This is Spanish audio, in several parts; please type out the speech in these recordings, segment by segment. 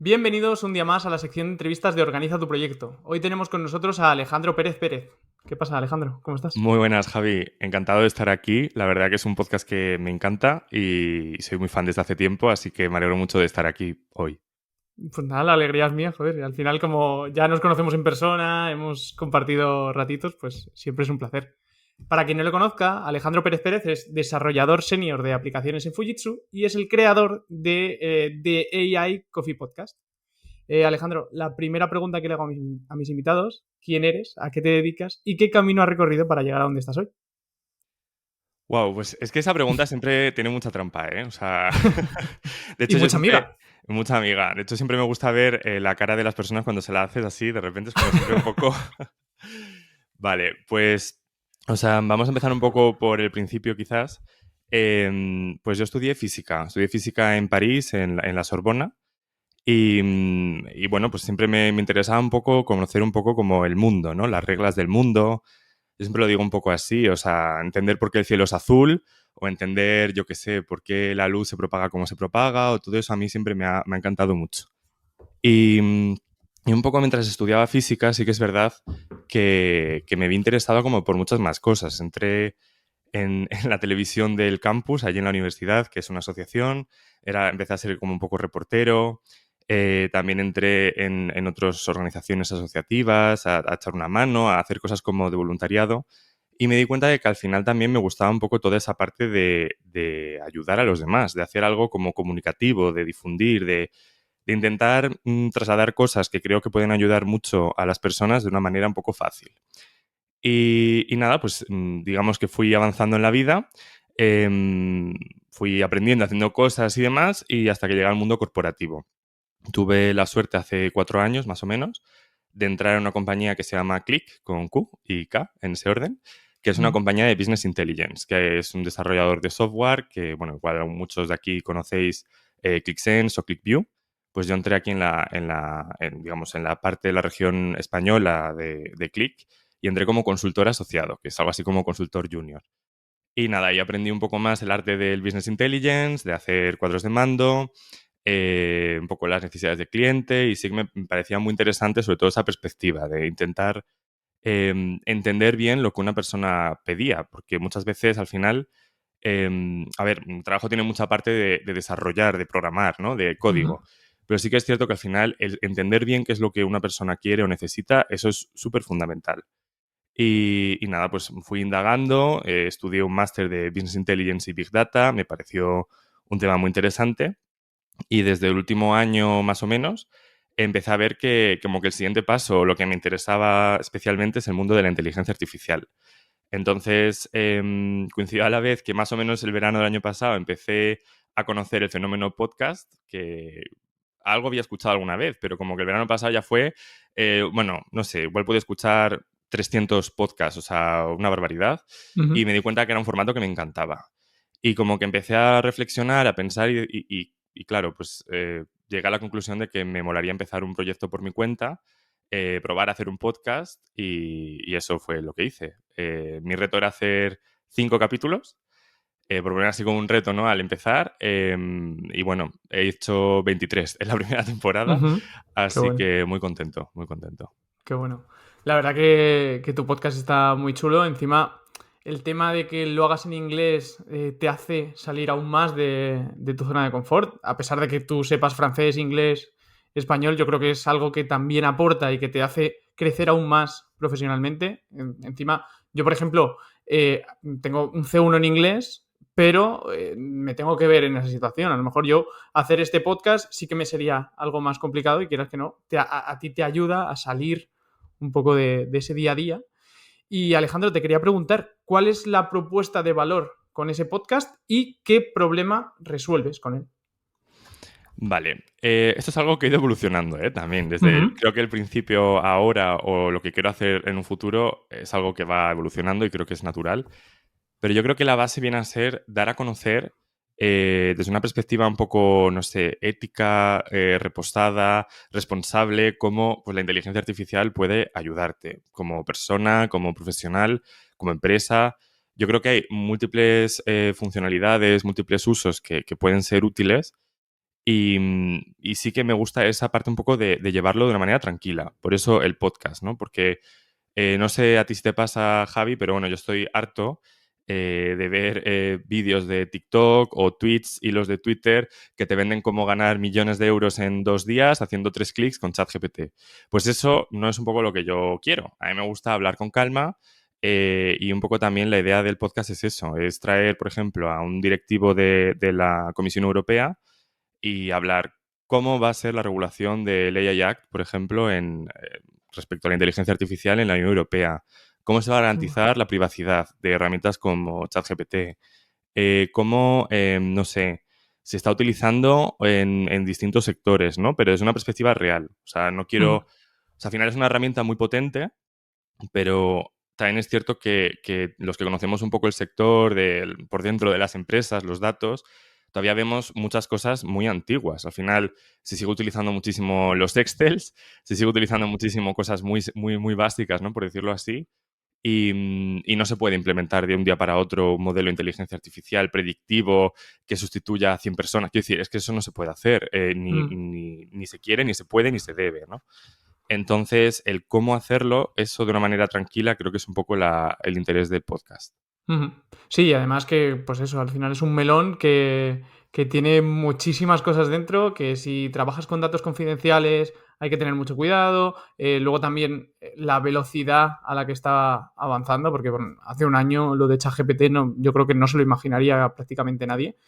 Bienvenidos un día más a la sección de entrevistas de Organiza tu Proyecto. Hoy tenemos con nosotros a Alejandro Pérez Pérez. ¿Qué pasa, Alejandro? ¿Cómo estás? Muy buenas, Javi. Encantado de estar aquí. La verdad que es un podcast que me encanta y soy muy fan desde hace tiempo, así que me alegro mucho de estar aquí hoy. Pues nada, la alegría es mía, joder. Al final, como ya nos conocemos en persona, hemos compartido ratitos, pues siempre es un placer. Para quien no lo conozca, Alejandro Pérez Pérez es desarrollador senior de aplicaciones en Fujitsu y es el creador de AI Coffee Podcast. Alejandro, la primera pregunta que le hago a mis invitados: ¿quién eres? ¿A qué te dedicas? ¿Y qué camino has recorrido para llegar a donde estás hoy? Wow, pues es que esa pregunta siempre tiene mucha trampa, ¿eh? O sea, de Y hecho yo mucha siempre... amiga. Mucha amiga. De hecho siempre me gusta ver la cara de las personas cuando se la haces así, de repente es como siempre un poco... Vale, pues, o sea, vamos a empezar un poco por el principio quizás. Pues yo estudié física en París, en la Sorbona. Y bueno, pues siempre me interesaba un poco conocer un poco como el mundo, ¿no? Las reglas del mundo. Yo siempre lo digo un poco así, o sea, entender por qué el cielo es azul o entender, yo qué sé, por qué la luz se propaga como se propaga o todo eso a mí siempre me ha encantado mucho. Y un poco mientras estudiaba física, sí que es verdad que me vi interesado como por muchas más cosas. Entré en la televisión del campus, allí en la universidad, que es una asociación. Empecé a ser como un poco reportero. También entré en otras organizaciones asociativas, a echar una mano, a hacer cosas como de voluntariado. Y me di cuenta de que al final también me gustaba un poco toda esa parte de ayudar a los demás, de hacer algo como comunicativo, de difundir, de intentar trasladar cosas que creo que pueden ayudar mucho a las personas de una manera un poco fácil. Y nada, pues digamos que fui avanzando en la vida, fui aprendiendo, haciendo cosas y demás, y hasta que llegué al mundo corporativo. Tuve la suerte hace 4 años, más o menos, de entrar en una compañía que se llama Click, con Q y K, en ese orden, que es una Ujú. compañía de Business Intelligence, que es un desarrollador de software que, bueno, igual muchos de aquí conocéis ClickSense o ClickView. Pues yo entré aquí digamos, en la parte de la región española de Click y entré como consultor asociado, que es algo así como consultor junior. Y nada, ahí aprendí un poco más el arte del Business Intelligence, de hacer cuadros de mando, un poco las necesidades del cliente y sí que me parecía muy interesante sobre todo esa perspectiva de intentar entender bien lo que una persona pedía, porque muchas veces al final, a ver, mi trabajo tiene mucha parte de desarrollar, de programar, ¿no? De Ujú. código, pero sí que es cierto que al final el entender bien qué es lo que una persona quiere o necesita, eso es súper fundamental. Y nada, pues fui indagando, estudié un máster de Business Intelligence y Big Data, me pareció un tema muy interesante y desde el último año más o menos empecé a ver que como que el siguiente paso, lo que me interesaba especialmente es el mundo de la inteligencia artificial. Entonces, coincidió a la vez que más o menos el verano del año pasado empecé a conocer el fenómeno podcast, que algo había escuchado alguna vez, pero como que el verano pasado ya fue, bueno, no sé, igual pude escuchar 300 podcasts, o sea, una barbaridad, y Ujú. me di cuenta que era un formato que me encantaba. Y como que empecé a reflexionar, a pensar y claro, pues llegué a la conclusión de que me molaría empezar un proyecto por mi cuenta, probar a hacer un podcast y eso fue lo que hice. Mi reto era hacer 5 capítulos, por poner así como un reto, ¿no? Al empezar. Y bueno, he hecho 23 en la primera temporada, Ujú. Qué así bueno, que muy contento, muy contento. qué bueno. La verdad que tu podcast está muy chulo. Encima, el tema de que lo hagas en inglés te hace salir aún más de tu zona de confort. A pesar de que tú sepas francés, inglés, español, yo creo que es algo que también aporta y que te hace crecer aún más profesionalmente. Encima, yo, por ejemplo, eh, tengo un C1 en inglés, pero me tengo que ver en esa situación. A lo mejor yo hacer este podcast sí que me sería algo más complicado y quieras que no, a ti te ayuda a salir un poco de ese día a día. Y Alejandro, te quería preguntar, ¿cuál es la propuesta de valor con ese podcast y qué problema resuelves con él? Vale, esto es algo que ha ido evolucionando, también. Ujú. Creo que el principio ahora o lo que quiero hacer en un futuro es algo que va evolucionando y creo que es natural. Pero yo creo que la base viene a ser dar a conocer desde una perspectiva un poco, no sé, ética, reposada, responsable, cómo pues, la inteligencia artificial puede ayudarte como persona, como profesional, como empresa. Yo creo que hay múltiples funcionalidades, múltiples usos que pueden ser útiles Y sí que me gusta esa parte un poco de llevarlo de una manera tranquila. Por eso el podcast, ¿no? Porque no sé a ti si te pasa, Javi, pero bueno, yo estoy harto de ver vídeos de TikTok o tweets, hilos de Twitter que te venden cómo ganar millones de euros en 2 días haciendo 3 clics con ChatGPT. Pues eso no es un poco lo que yo quiero. A mí me gusta hablar con calma y un poco también la idea del podcast es eso, es traer, por ejemplo, a un directivo de la Comisión Europea y hablar cómo va a ser la regulación del AI Act, por ejemplo, respecto a la inteligencia artificial en la Unión Europea. ¿Cómo se va a garantizar la privacidad de herramientas como ChatGPT? ¿Cómo, no sé, se está utilizando en distintos sectores, ¿no? Pero desde una perspectiva real. O sea, no quiero... Ujú, O sea, al final es una herramienta muy potente, pero también es cierto que los que conocemos un poco el sector por dentro de las empresas, los datos, todavía vemos muchas cosas muy antiguas. Al final se sigue utilizando muchísimo los Excels, se sigue utilizando muchísimo cosas muy, muy, muy básicas, ¿no? Por decirlo así. Y no se puede implementar de un día para otro un modelo de inteligencia artificial predictivo que sustituya a 100 personas. Quiero decir, es que eso no se puede hacer, ujú, ni se quiere, ni se puede, ni se debe, ¿no? Entonces, el cómo hacerlo, eso de una manera tranquila, creo que es un poco el interés del podcast. ujú. Sí, y además que, pues eso, al final es un melón que tiene muchísimas cosas dentro, que si trabajas con datos confidenciales hay que tener mucho cuidado. Luego también la velocidad a la que está avanzando, porque bueno, hace un año lo de ChatGPT no, yo creo que no se lo imaginaría prácticamente nadie.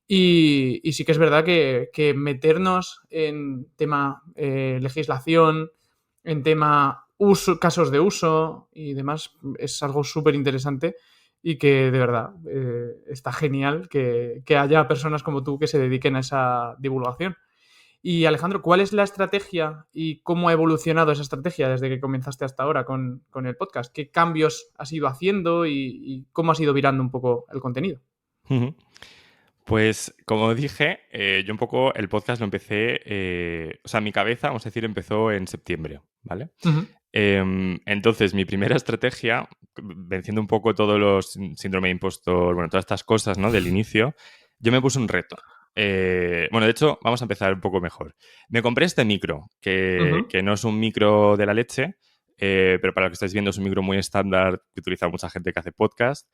Y sí que es verdad que meternos en tema legislación, en tema uso, casos de uso y demás es algo súper interesante y que de verdad está genial que haya personas como tú que se dediquen a esa divulgación. Y Alejandro, ¿cuál es la estrategia y cómo ha evolucionado esa estrategia desde que comenzaste hasta ahora con el podcast? ¿Qué cambios has ido haciendo y cómo has ido virando un poco el contenido? Ujú. Pues, como dije, yo un poco el podcast lo empecé, o sea, mi cabeza, vamos a decir, empezó en septiembre, ¿vale? Ujú, Entonces, mi primera estrategia, venciendo un poco todos los síndrome de impostor, bueno, todas estas cosas, ¿no? Del inicio, yo me puse un reto. Bueno, de hecho, vamos a empezar un poco mejor. Me compré este micro, ujú. que no es un micro de la leche, pero para lo que estáis viendo es un micro muy estándar que utiliza mucha gente que hace podcast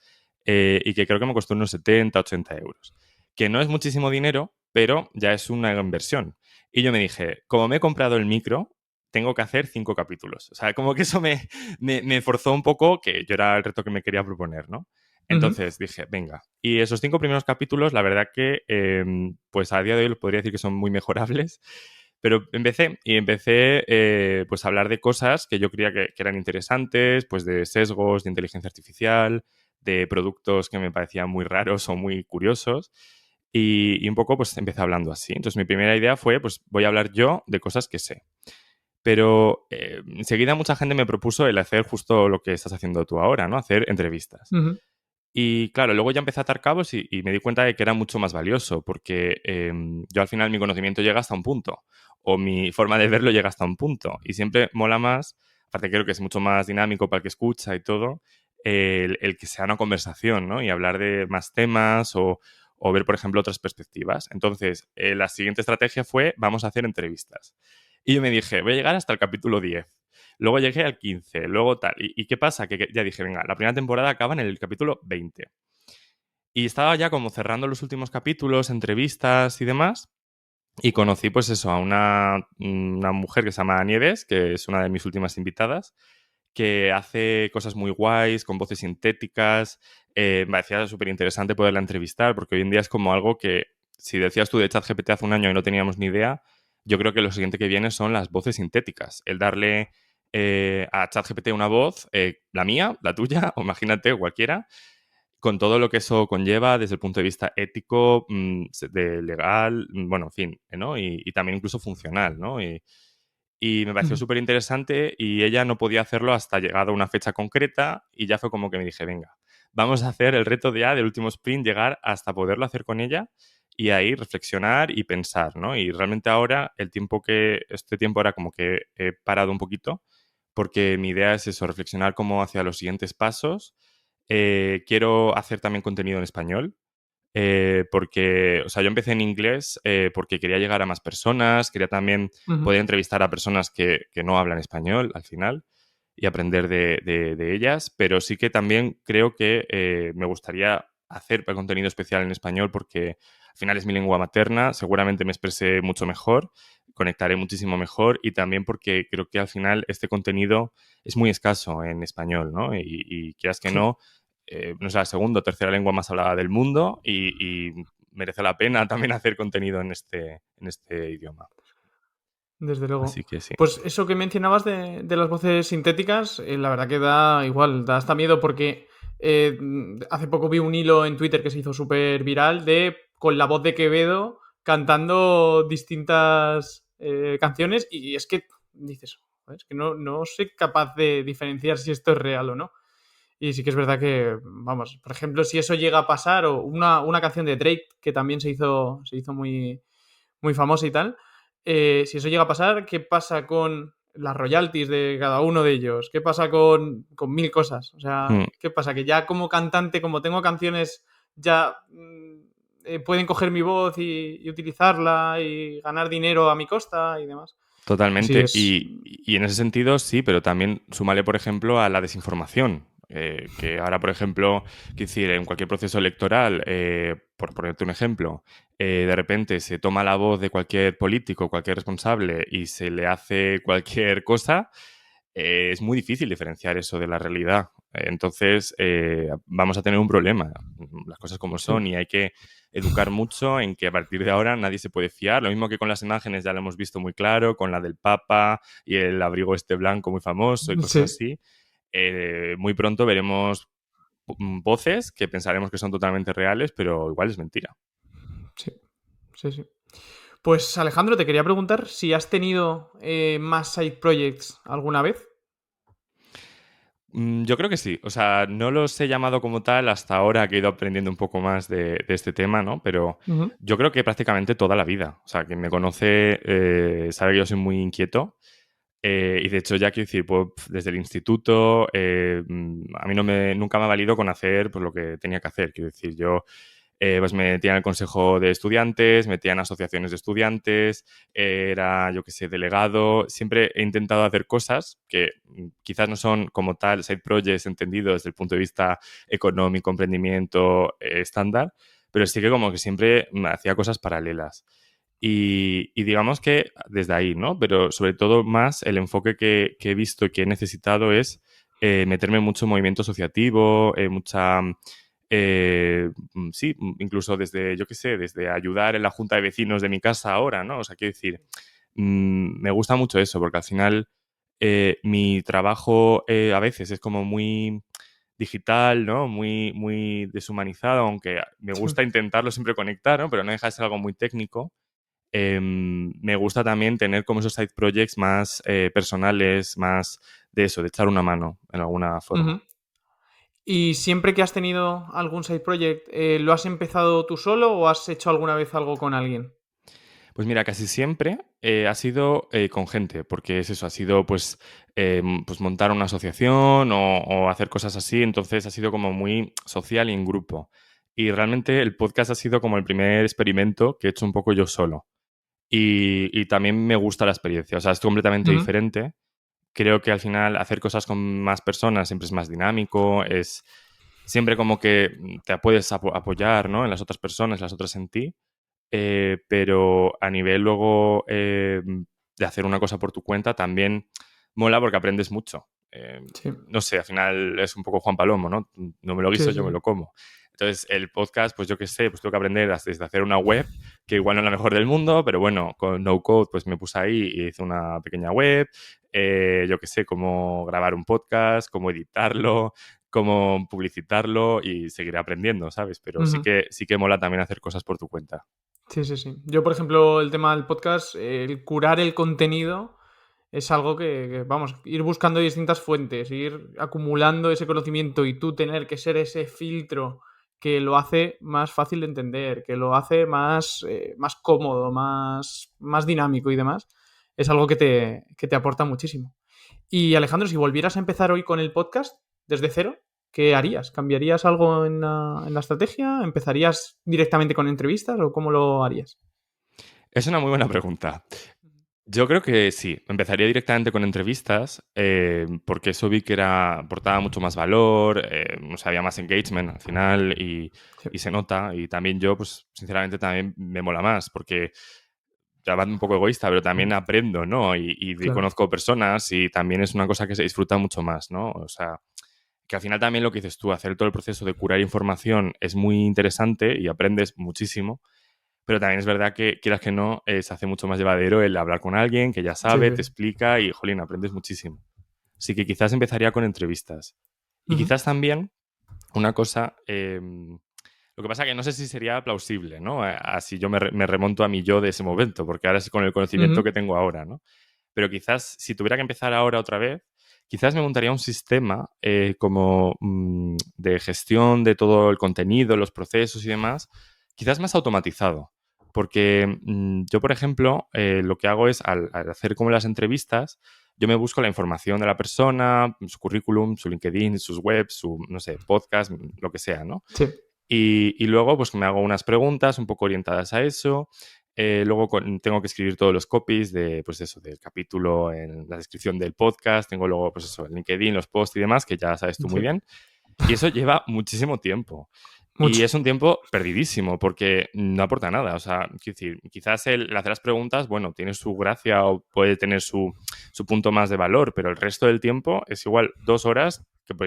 y que creo que me costó unos 70, 80 euros. Que no es muchísimo dinero, pero ya es una inversión. Y yo me dije, como me he comprado el micro, tengo que hacer 5 capítulos. O sea, como que eso me forzó un poco, que yo era el reto que me quería proponer, ¿no? Ujú, Entonces dije, venga. Y esos 5 primeros capítulos, la verdad que, pues a día de hoy los podría decir que son muy mejorables. Pero empecé pues a hablar de cosas que yo creía que eran interesantes, pues de sesgos, de inteligencia artificial, de productos que me parecían muy raros o muy curiosos. Y un poco pues empecé hablando así. Entonces mi primera idea fue, pues voy a hablar yo de cosas que sé. Pero enseguida mucha gente me propuso el hacer justo lo que estás haciendo tú ahora, ¿no? Hacer entrevistas. ujú, Y claro, luego ya empecé a atar cabos y me di cuenta de que era mucho más valioso, porque yo al final mi conocimiento llega hasta un punto, o mi forma de verlo llega hasta un punto. Y siempre mola más, aparte creo que es mucho más dinámico para el que escucha y todo, el que sea una conversación, ¿no? Y hablar de más temas o ver, por ejemplo, otras perspectivas. Entonces, la siguiente estrategia fue, vamos a hacer entrevistas. Y yo me dije, voy a llegar hasta el capítulo 10. Luego llegué al 15, luego tal. ¿Y qué pasa? Que ya dije, venga, la primera temporada acaba en el capítulo 20. Y estaba ya como cerrando los últimos capítulos, entrevistas y demás. Y conocí, pues eso, a una mujer que se llama Nieves, que es una de mis últimas invitadas, que hace cosas muy guays, con voces sintéticas. Me parecía súper interesante poderla entrevistar, porque hoy en día es como algo que, si decías tú de ChatGPT hace un año y no teníamos ni idea, yo creo que lo siguiente que viene son las voces sintéticas. El darle a ChatGPT una voz, la mía, la tuya, o imagínate, cualquiera, con todo lo que eso conlleva desde el punto de vista ético, de legal, bueno, en fin, ¿no? Y también incluso funcional, ¿no? Y me pareció ujú. súper interesante y ella no podía hacerlo hasta llegado a una fecha concreta y ya fue como que me dije, venga, vamos a hacer el reto de ya del último sprint, llegar hasta poderlo hacer con ella y ahí reflexionar y pensar, ¿no? Y realmente ahora este tiempo era como que he parado un poquito porque mi idea es eso, reflexionar como hacia los siguientes pasos. Quiero hacer también contenido en español, porque, o sea, yo empecé en inglés porque quería llegar a más personas, quería también Ujú. poder entrevistar a personas que no hablan español al final y aprender de ellas, pero sí que también creo que me gustaría hacer contenido especial en español porque al final es mi lengua materna, seguramente me expresé mucho mejor, conectaré muchísimo mejor y también porque creo que al final este contenido es muy escaso en español, ¿no? Y quieras que Sí, no es la segunda o tercera lengua más hablada del mundo y merece la pena también hacer contenido en este idioma. desde luego. Así que sí. Pues eso que mencionabas de las voces sintéticas, la verdad que da igual, da hasta miedo porque hace poco vi un hilo en Twitter que se hizo súper viral de con la voz de Quevedo cantando distintas canciones y es que dices, "Joder, es que no soy capaz de diferenciar si esto es real o no". Y sí que es verdad que, vamos, por ejemplo, si eso llega a pasar, o una canción de Drake que también se hizo muy, muy famosa y tal, si eso llega a pasar, ¿qué pasa con las royalties de cada uno de ellos? ¿Qué pasa con mil cosas? O sea, Mm. ¿qué pasa? Que ya como cantante, como tengo canciones, ya pueden coger mi voz y utilizarla y ganar dinero a mi costa y demás. Sí, Totalmente. es... Y en ese sentido sí, pero también súmale, por ejemplo, a la desinformación. Que ahora, por ejemplo, quiero decir, en cualquier proceso electoral, por ponerte un ejemplo, de repente se toma la voz de cualquier político, cualquier responsable y se le hace cualquier cosa, es muy difícil diferenciar eso de la realidad. Entonces, vamos a tener un problema, las cosas como Sí, son, y hay que educar mucho en que a partir de ahora nadie se puede fiar. Lo mismo que con las imágenes ya lo hemos visto muy claro, con la del Papa y el abrigo este blanco muy famoso y cosas sí, así. Muy pronto veremos voces que pensaremos que son totalmente reales, pero igual es mentira. sí, sí, sí. Pues Alejandro, te quería preguntar si has tenido más side projects alguna vez. Yo creo que sí. O sea, no los he llamado como tal hasta ahora que he ido aprendiendo un poco más de este tema, ¿no? Pero Ujú. yo creo que prácticamente toda la vida. O sea, quien me conoce sabe que yo soy muy inquieto. Y de hecho, ya quiero decir, pues, desde el instituto, a mí nunca me ha valido con hacer pues, lo que tenía que hacer. Quiero decir, yo pues me metía en el consejo de estudiantes, metía en asociaciones de estudiantes, era, yo qué sé, delegado. Siempre he intentado hacer cosas que quizás no son como tal side projects entendidos desde el punto de vista económico, emprendimiento estándar, pero sí que como que siempre hacía cosas paralelas. Y digamos que desde ahí, ¿no? Pero sobre todo más el enfoque que he visto y que he necesitado es meterme mucho en movimiento asociativo, mucha... sí, incluso desde, yo qué sé, desde ayudar en la junta de vecinos de mi casa ahora, ¿no? O sea, quiero decir, me gusta mucho eso, porque al final mi trabajo a veces es como muy digital, ¿no? Muy deshumanizado, aunque me Sí. gusta intentarlo siempre conectar, ¿no? Pero no deja de ser algo muy técnico. Me gusta también tener como esos side projects más personales, más de eso, de echar una mano en alguna forma. Ujú. ¿Y siempre que has tenido algún side project, lo has empezado tú solo o has hecho alguna vez algo con alguien? Pues mira, casi siempre ha sido con gente, porque es eso, ha sido pues montar una asociación o hacer cosas así, entonces ha sido como muy social y en grupo. Y realmente el podcast ha sido como el primer experimento que he hecho un poco yo solo. Y también me gusta la experiencia, o sea, es completamente Ujú. diferente. Creo que al final hacer cosas con más personas siempre es más dinámico, es siempre como que te puedes apoyar, ¿no? En las otras personas, las otras en ti. Pero a nivel luego de hacer una cosa por tu cuenta también mola porque aprendes mucho. Sí, No sé, al final es un poco Juan Palomo, ¿no? No me lo sí, guiso, sí, yo me sí. lo como. Entonces, el podcast, pues yo qué sé, pues tengo que aprender desde hacer una web, que igual no es la mejor del mundo, pero bueno, con no code, pues me puse ahí y hice una pequeña web. Yo qué sé, cómo grabar un podcast, cómo editarlo, cómo publicitarlo y seguiré aprendiendo, ¿sabes? Pero Ujú. sí que mola también hacer cosas por tu cuenta. Sí, sí, sí. Yo, por ejemplo, el tema del podcast, el curar el contenido es algo vamos, ir buscando distintas fuentes, ir acumulando ese conocimiento y tú tener que ser ese filtro que lo hace más fácil de entender, que lo hace más cómodo, más dinámico y demás, es algo que te aporta muchísimo. Y Alejandro, si volvieras a empezar hoy con el podcast, desde cero. ¿qué harías? ¿Cambiarías algo en la estrategia? ¿Empezarías directamente con entrevistas o cómo lo harías? Es una muy buena pregunta. Yo creo que sí, empezaría directamente con entrevistas, porque eso vi que aportaba mucho más valor, o sea, había más engagement al final Sí, y se nota. Y también yo, pues, sinceramente, también me mola más, porque ya va un poco egoísta, pero también aprendo, ¿no? Y claro. conozco personas y también es una cosa que se disfruta mucho más, ¿no? O sea, que al final también lo que dices tú, hacer todo el proceso de curar información es muy interesante y aprendes muchísimo, pero también es verdad que, quieras que no, se hace mucho más llevadero el hablar con alguien que ya Sí, sabe, sí. te explica y, jolín, aprendes muchísimo. Así que quizás empezaría con entrevistas. Y Ujú, quizás también una cosa, lo que pasa que no sé si sería plausible, ¿no? Así yo me remonto a mi yo de ese momento, porque ahora es con el conocimiento ujú, que tengo ahora, ¿no? Pero quizás si tuviera que empezar ahora otra vez, quizás me montaría un sistema como de gestión de todo el contenido, los procesos y demás, quizás más automatizado. Porque yo, por ejemplo, lo que hago es, al hacer como las entrevistas, yo me busco la información de la persona, su currículum, su LinkedIn, sus webs, su, no sé, podcast, lo que sea, ¿no? sí, Y luego, pues me hago unas preguntas un poco orientadas a eso. Luego tengo que escribir todos los copies de, pues eso, del capítulo en la descripción del podcast. Tengo luego, pues eso, el LinkedIn, los posts y demás, que ya sabes tú muy sí. bien. Y eso lleva muchísimo tiempo. Y Mucho. es un tiempo perdidísimo porque no aporta nada. O sea, quiero decir, quizás el hacer las preguntas, bueno, tiene su gracia o puede tener su punto más de valor, pero el resto del tiempo es igual 2 horas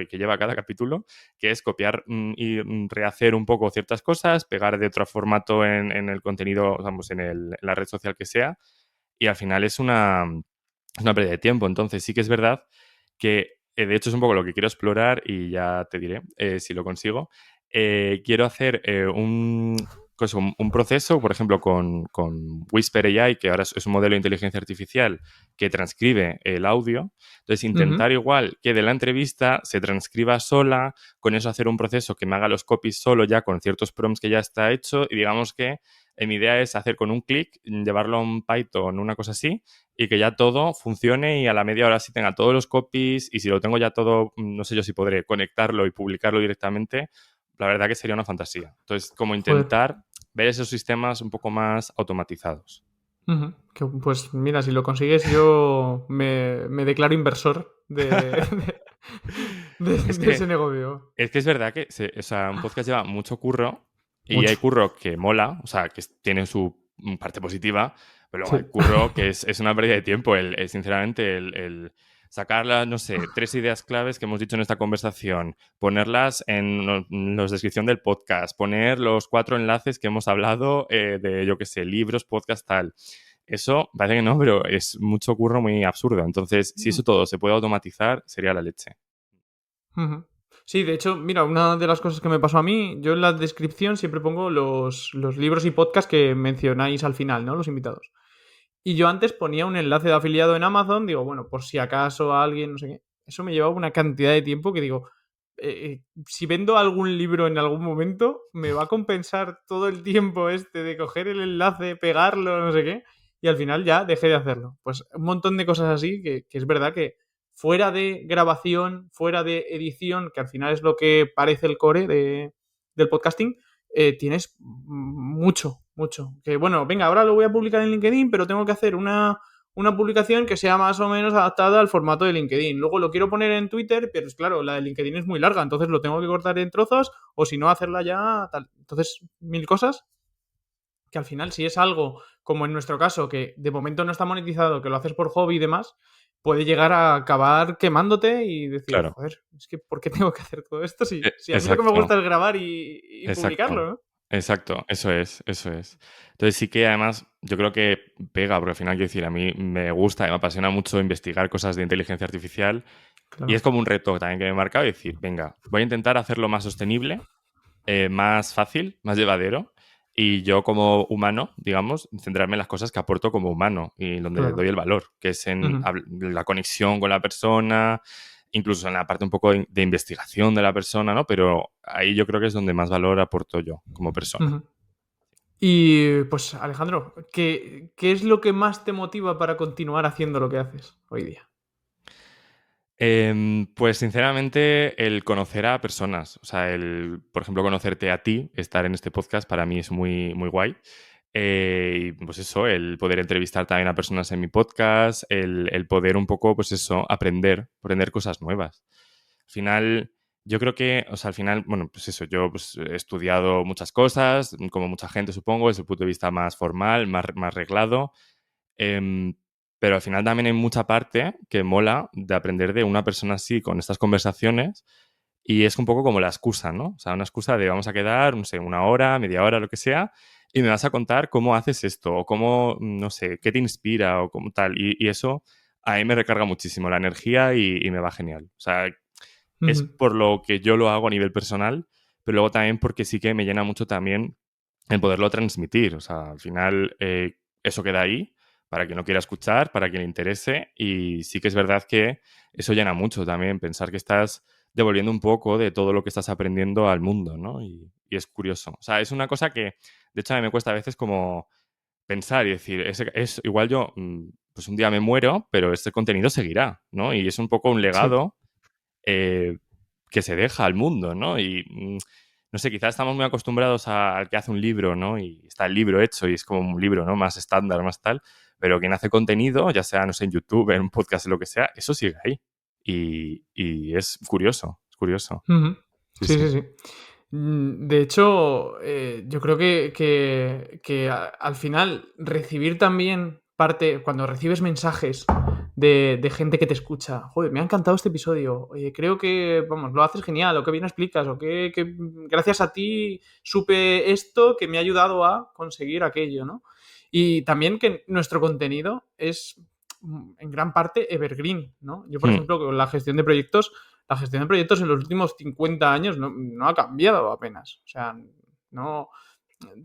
que lleva cada capítulo, que es copiar y rehacer un poco ciertas cosas, pegar de otro formato en el contenido, vamos, en la red social que sea, y al final es una pérdida de tiempo. Entonces sí que es verdad que, de hecho, es un poco lo que quiero explorar y ya te diré si lo consigo. Quiero hacer un proceso, por ejemplo, con Whisper AI, que ahora es un modelo de inteligencia artificial que transcribe el audio. Entonces, Ujú, intentar igual que de la entrevista se transcriba sola, con eso hacer un proceso que me haga los copies solo ya con ciertos prompts que ya está hecho y digamos que mi idea es hacer con un clic, llevarlo a un Python, una cosa así, y que ya todo funcione y a la media hora sí tenga todos los copies y si lo tengo ya todo, no sé yo si podré conectarlo y publicarlo directamente, la verdad que sería una fantasía. Entonces, como joder. intentar ver esos sistemas un poco más automatizados. Ujú. Pues mira, si lo consigues, yo me declaro inversor Es de ese que, negocio. es que es verdad que o sea, un podcast lleva mucho curro y hay Mucho. curro que mola, o sea, que tiene su parte positiva, pero luego hay Sí. curro que es una pérdida de tiempo. Sinceramente, el sacar las, no sé, 3 ideas claves que hemos dicho en esta conversación, ponerlas en la descripción del podcast, poner los 4 enlaces que hemos hablado de, yo qué sé, libros, podcast, tal. Eso parece que no, pero es mucho curro muy absurdo. Entonces, si eso todo se puede automatizar, sería la leche. Ujú. Sí, de hecho, mira, una de las cosas que me pasó a mí, yo en la descripción siempre pongo los libros y podcasts que mencionáis al final, ¿no? Los invitados. Y yo antes ponía un enlace de afiliado en Amazon, digo, bueno, por si acaso alguien, no sé qué. Eso me llevaba una cantidad de tiempo que digo, si vendo algún libro en algún momento, me va a compensar todo el tiempo este de coger el enlace, pegarlo, no sé qué. Y al final ya dejé de hacerlo. Pues un montón de cosas así que es verdad que fuera de grabación, fuera de edición, que al final es lo que parece el core del podcasting, tienes mucho, mucho. Que bueno, venga, ahora lo voy a publicar en LinkedIn, pero tengo que hacer una publicación que sea más o menos adaptada al formato de LinkedIn. Luego lo quiero poner en Twitter, pero es claro, la de LinkedIn es muy larga, entonces lo tengo que cortar en trozos o si no, hacerla ya tal. Entonces, mil cosas que al final, si es algo como en nuestro caso, que de momento no está monetizado, que lo haces por hobby y demás, puede llegar a acabar quemándote y decir, Claro. joder, es que ¿por qué tengo que hacer todo esto si a mí lo que me Exacto. gusta es grabar y Exacto, publicarlo, ¿no? exacto, eso es, eso es. Entonces sí que además yo creo que pega, porque al final quiero decir, a mí me gusta y me apasiona mucho investigar cosas de inteligencia artificial y es Claro. como un reto también que me he marcado y decir, venga, voy a intentar hacerlo más sostenible, más fácil, más llevadero y yo como humano, digamos, centrarme en las cosas que aporto como humano y donde Claro. doy el valor, que es en Ujú, la conexión con la persona, incluso en la parte un poco de investigación de la persona, ¿no? Pero ahí yo creo que es donde más valor aporto yo como persona. ujú. Y pues, Alejandro, ¿qué es lo que más te motiva para continuar haciendo lo que haces hoy día? Pues sinceramente el conocer a personas, o sea, por ejemplo, conocerte a ti, estar en este podcast para mí es muy, muy guay. Y pues eso, el poder entrevistar también a personas en mi podcast, el poder un poco, pues eso, aprender cosas nuevas. Al final, yo creo que, o sea, al final, bueno, pues eso, yo pues, he estudiado muchas cosas, como mucha gente supongo, desde el punto de vista más formal, más reglado. Em, pero al final también hay mucha parte que mola de aprender de una persona así, con estas conversaciones, y es un poco como la excusa, ¿no? O sea, una excusa de vamos a quedar, no sé, una hora, media hora, lo que sea, y me vas a contar cómo haces esto, o cómo, no sé, qué te inspira, o cómo tal. Y eso a mí me recarga muchísimo la energía y me va genial. O sea, es Ujú. por lo que yo lo hago a nivel personal, pero luego también porque sí que me llena mucho también el poderlo transmitir. O sea, al final eso queda ahí para quien no quiera escuchar, para quien le interese, y sí que es verdad que eso llena mucho también, pensar que estás devolviendo un poco de todo lo que estás aprendiendo al mundo, ¿no? Y es curioso. O sea, es una cosa que, de hecho, a mí me cuesta a veces como pensar y decir, igual yo, pues un día me muero, pero este contenido seguirá, ¿no? Y es un poco un Sí. legado eh, que se deja al mundo, ¿no? Y no sé, quizás estamos muy acostumbrados al que hace un libro, ¿no? Y está el libro hecho y es como un libro, ¿no? Más estándar, más tal. Pero quien hace contenido, ya sea, no sé, en YouTube, en un podcast, en lo que sea, eso sigue ahí. Y es curioso, es curioso. Ujú. Sí, Sí, sí. sí, sí. De hecho, yo creo que al final recibir también parte, cuando recibes mensajes de gente que te escucha, joder, me ha encantado este episodio, oye, creo que, vamos, lo haces genial, o que bien explicas, o que gracias a ti supe esto que me ha ayudado a conseguir aquello, ¿no? Y también que nuestro contenido es en gran parte evergreen, ¿no? Yo, por Hmm, ejemplo, con la gestión de proyectos en los últimos 50 años no ha cambiado apenas. O sea, no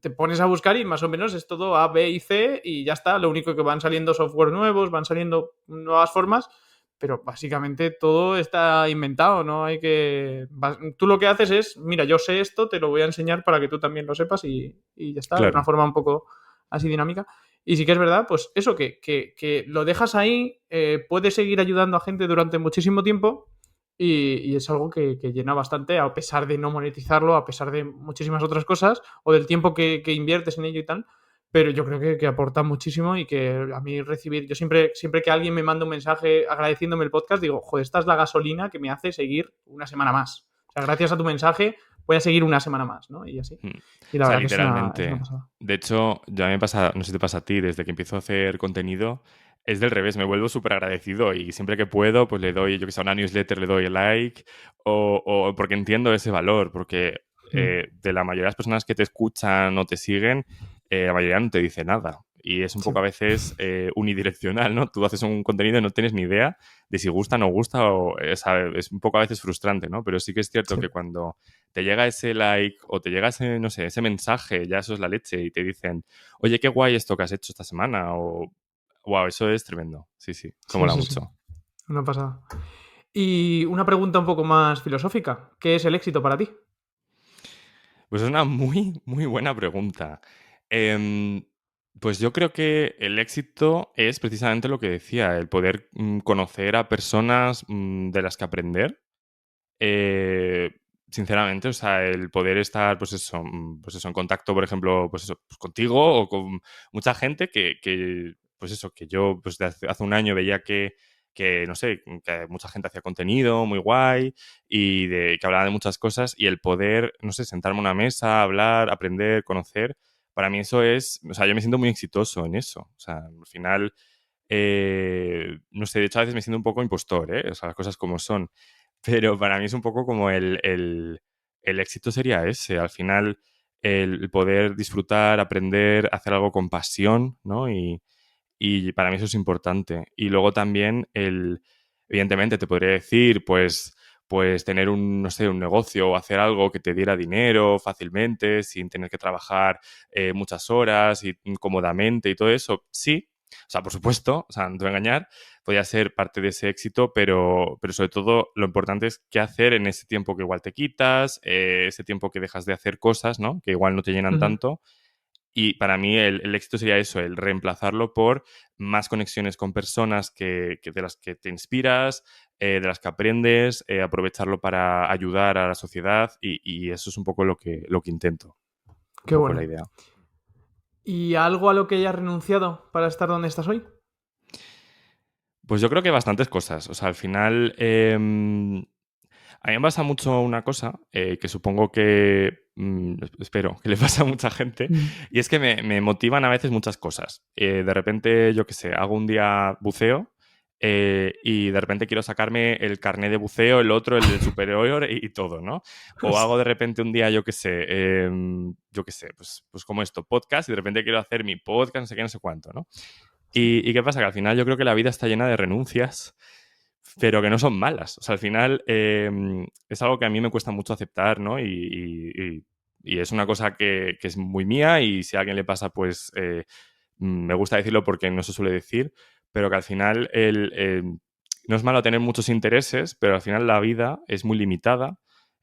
te pones a buscar y más o menos es todo A, B y C y ya está. Lo único que van saliendo software nuevos, van saliendo nuevas formas, pero básicamente todo está inventado, ¿no? Tú lo que haces es, mira, yo sé esto, te lo voy a enseñar para que tú también lo sepas y ya está, de una claro. forma un poco así dinámica. Y sí que es verdad, pues eso, que lo dejas ahí, puede seguir ayudando a gente durante muchísimo tiempo y es algo que llena bastante, a pesar de no monetizarlo, a pesar de muchísimas otras cosas, o del tiempo que inviertes en ello y tal. Pero yo creo que aporta muchísimo y que a mí yo siempre que alguien me manda un mensaje agradeciéndome el podcast, digo, joder, esta es la gasolina que me hace seguir una semana más. O sea, gracias a tu mensaje voy a seguir una semana más, ¿no? Y así. Hmm. Y O la sea, verdad que es una literalmente. pasada. De hecho, yo a mí me pasa, no sé si te pasa a ti, desde que empiezo a hacer contenido, es del revés, me vuelvo súper agradecido y siempre que puedo, pues le doy, yo que sé, a una newsletter le doy el like o porque entiendo ese valor, porque Mm. de la mayoría de las personas que te escuchan o te siguen, la mayoría no te dice nada. Y es un Sí. poco a veces unidireccional, ¿no? Tú haces un contenido y no tienes ni idea de si gusta o no gusta, o es un poco a veces frustrante, ¿no? Pero sí que es cierto Sí. que cuando te llega ese like o te llega ese, no sé, ese mensaje, ya eso es la leche, y te dicen, oye, qué guay esto que has hecho esta semana, o wow, eso es tremendo. Sí, sí, eso Sí, mola sí, sí. mucho. Una pasada. Y una pregunta un poco más filosófica. ¿Qué es el éxito para ti? Pues es una muy, muy buena pregunta. Em, pues yo creo que el éxito es precisamente lo que decía, el poder conocer a personas de las que aprender. Eh, sinceramente, o sea, el poder estar, pues eso, en contacto, por ejemplo, pues eso, pues contigo o con mucha gente pues eso, que yo pues de hace un año veía no sé, que mucha gente hacía contenido muy guay y que hablaba de muchas cosas y el poder, no sé, sentarme a una mesa, hablar, aprender, conocer, para mí eso es, o sea, yo me siento muy exitoso en eso. O sea, al final, no sé, de hecho a veces me siento un poco impostor, ¿eh? O sea, las cosas como son. Pero para mí es un poco como el éxito sería ese. Al final, el poder disfrutar, aprender, hacer algo con pasión, ¿no? Y para mí eso es importante. Y luego también evidentemente te podría decir, pues tener no sé, un negocio o hacer algo que te diera dinero fácilmente, sin tener que trabajar muchas horas y cómodamente y todo eso. Sí, o sea, por supuesto, o sea, no te voy a engañar, podría ser parte de ese éxito, pero sobre todo lo importante es qué hacer en ese tiempo que igual te quitas, ese tiempo que dejas de hacer cosas, ¿no? Que igual no te llenan Ujú. tanto Y para mí el éxito sería eso, el reemplazarlo por más conexiones con personas de las que te inspiras, de las que aprendes, aprovecharlo para ayudar a la sociedad y eso es un poco lo que intento, un Qué poco la bueno. idea. ¿Y algo a lo que hayas renunciado para estar donde estás hoy? Pues yo creo que bastantes cosas. O sea, al final, a mí me pasa mucho una cosa que supongo que, espero, que le pasa a mucha gente, Mm. y es que me motivan a veces muchas cosas. De repente, yo qué sé, hago un día buceo y de repente quiero sacarme el carnet de buceo, el otro, el del superior y todo, ¿no? O hago de repente un día, yo qué sé, pues como esto, podcast, y de repente quiero hacer mi podcast, no sé qué, no sé cuánto, ¿no? Sí. ¿Y qué pasa? Que al final yo creo que la vida está llena de renuncias, pero que no son malas. O sea, al final es algo que a mí me cuesta mucho aceptar, ¿no? Y es una cosa que es muy mía y si a alguien le pasa, pues me gusta decirlo porque no se suele decir, pero que al final no es malo tener muchos intereses, pero al final la vida es muy limitada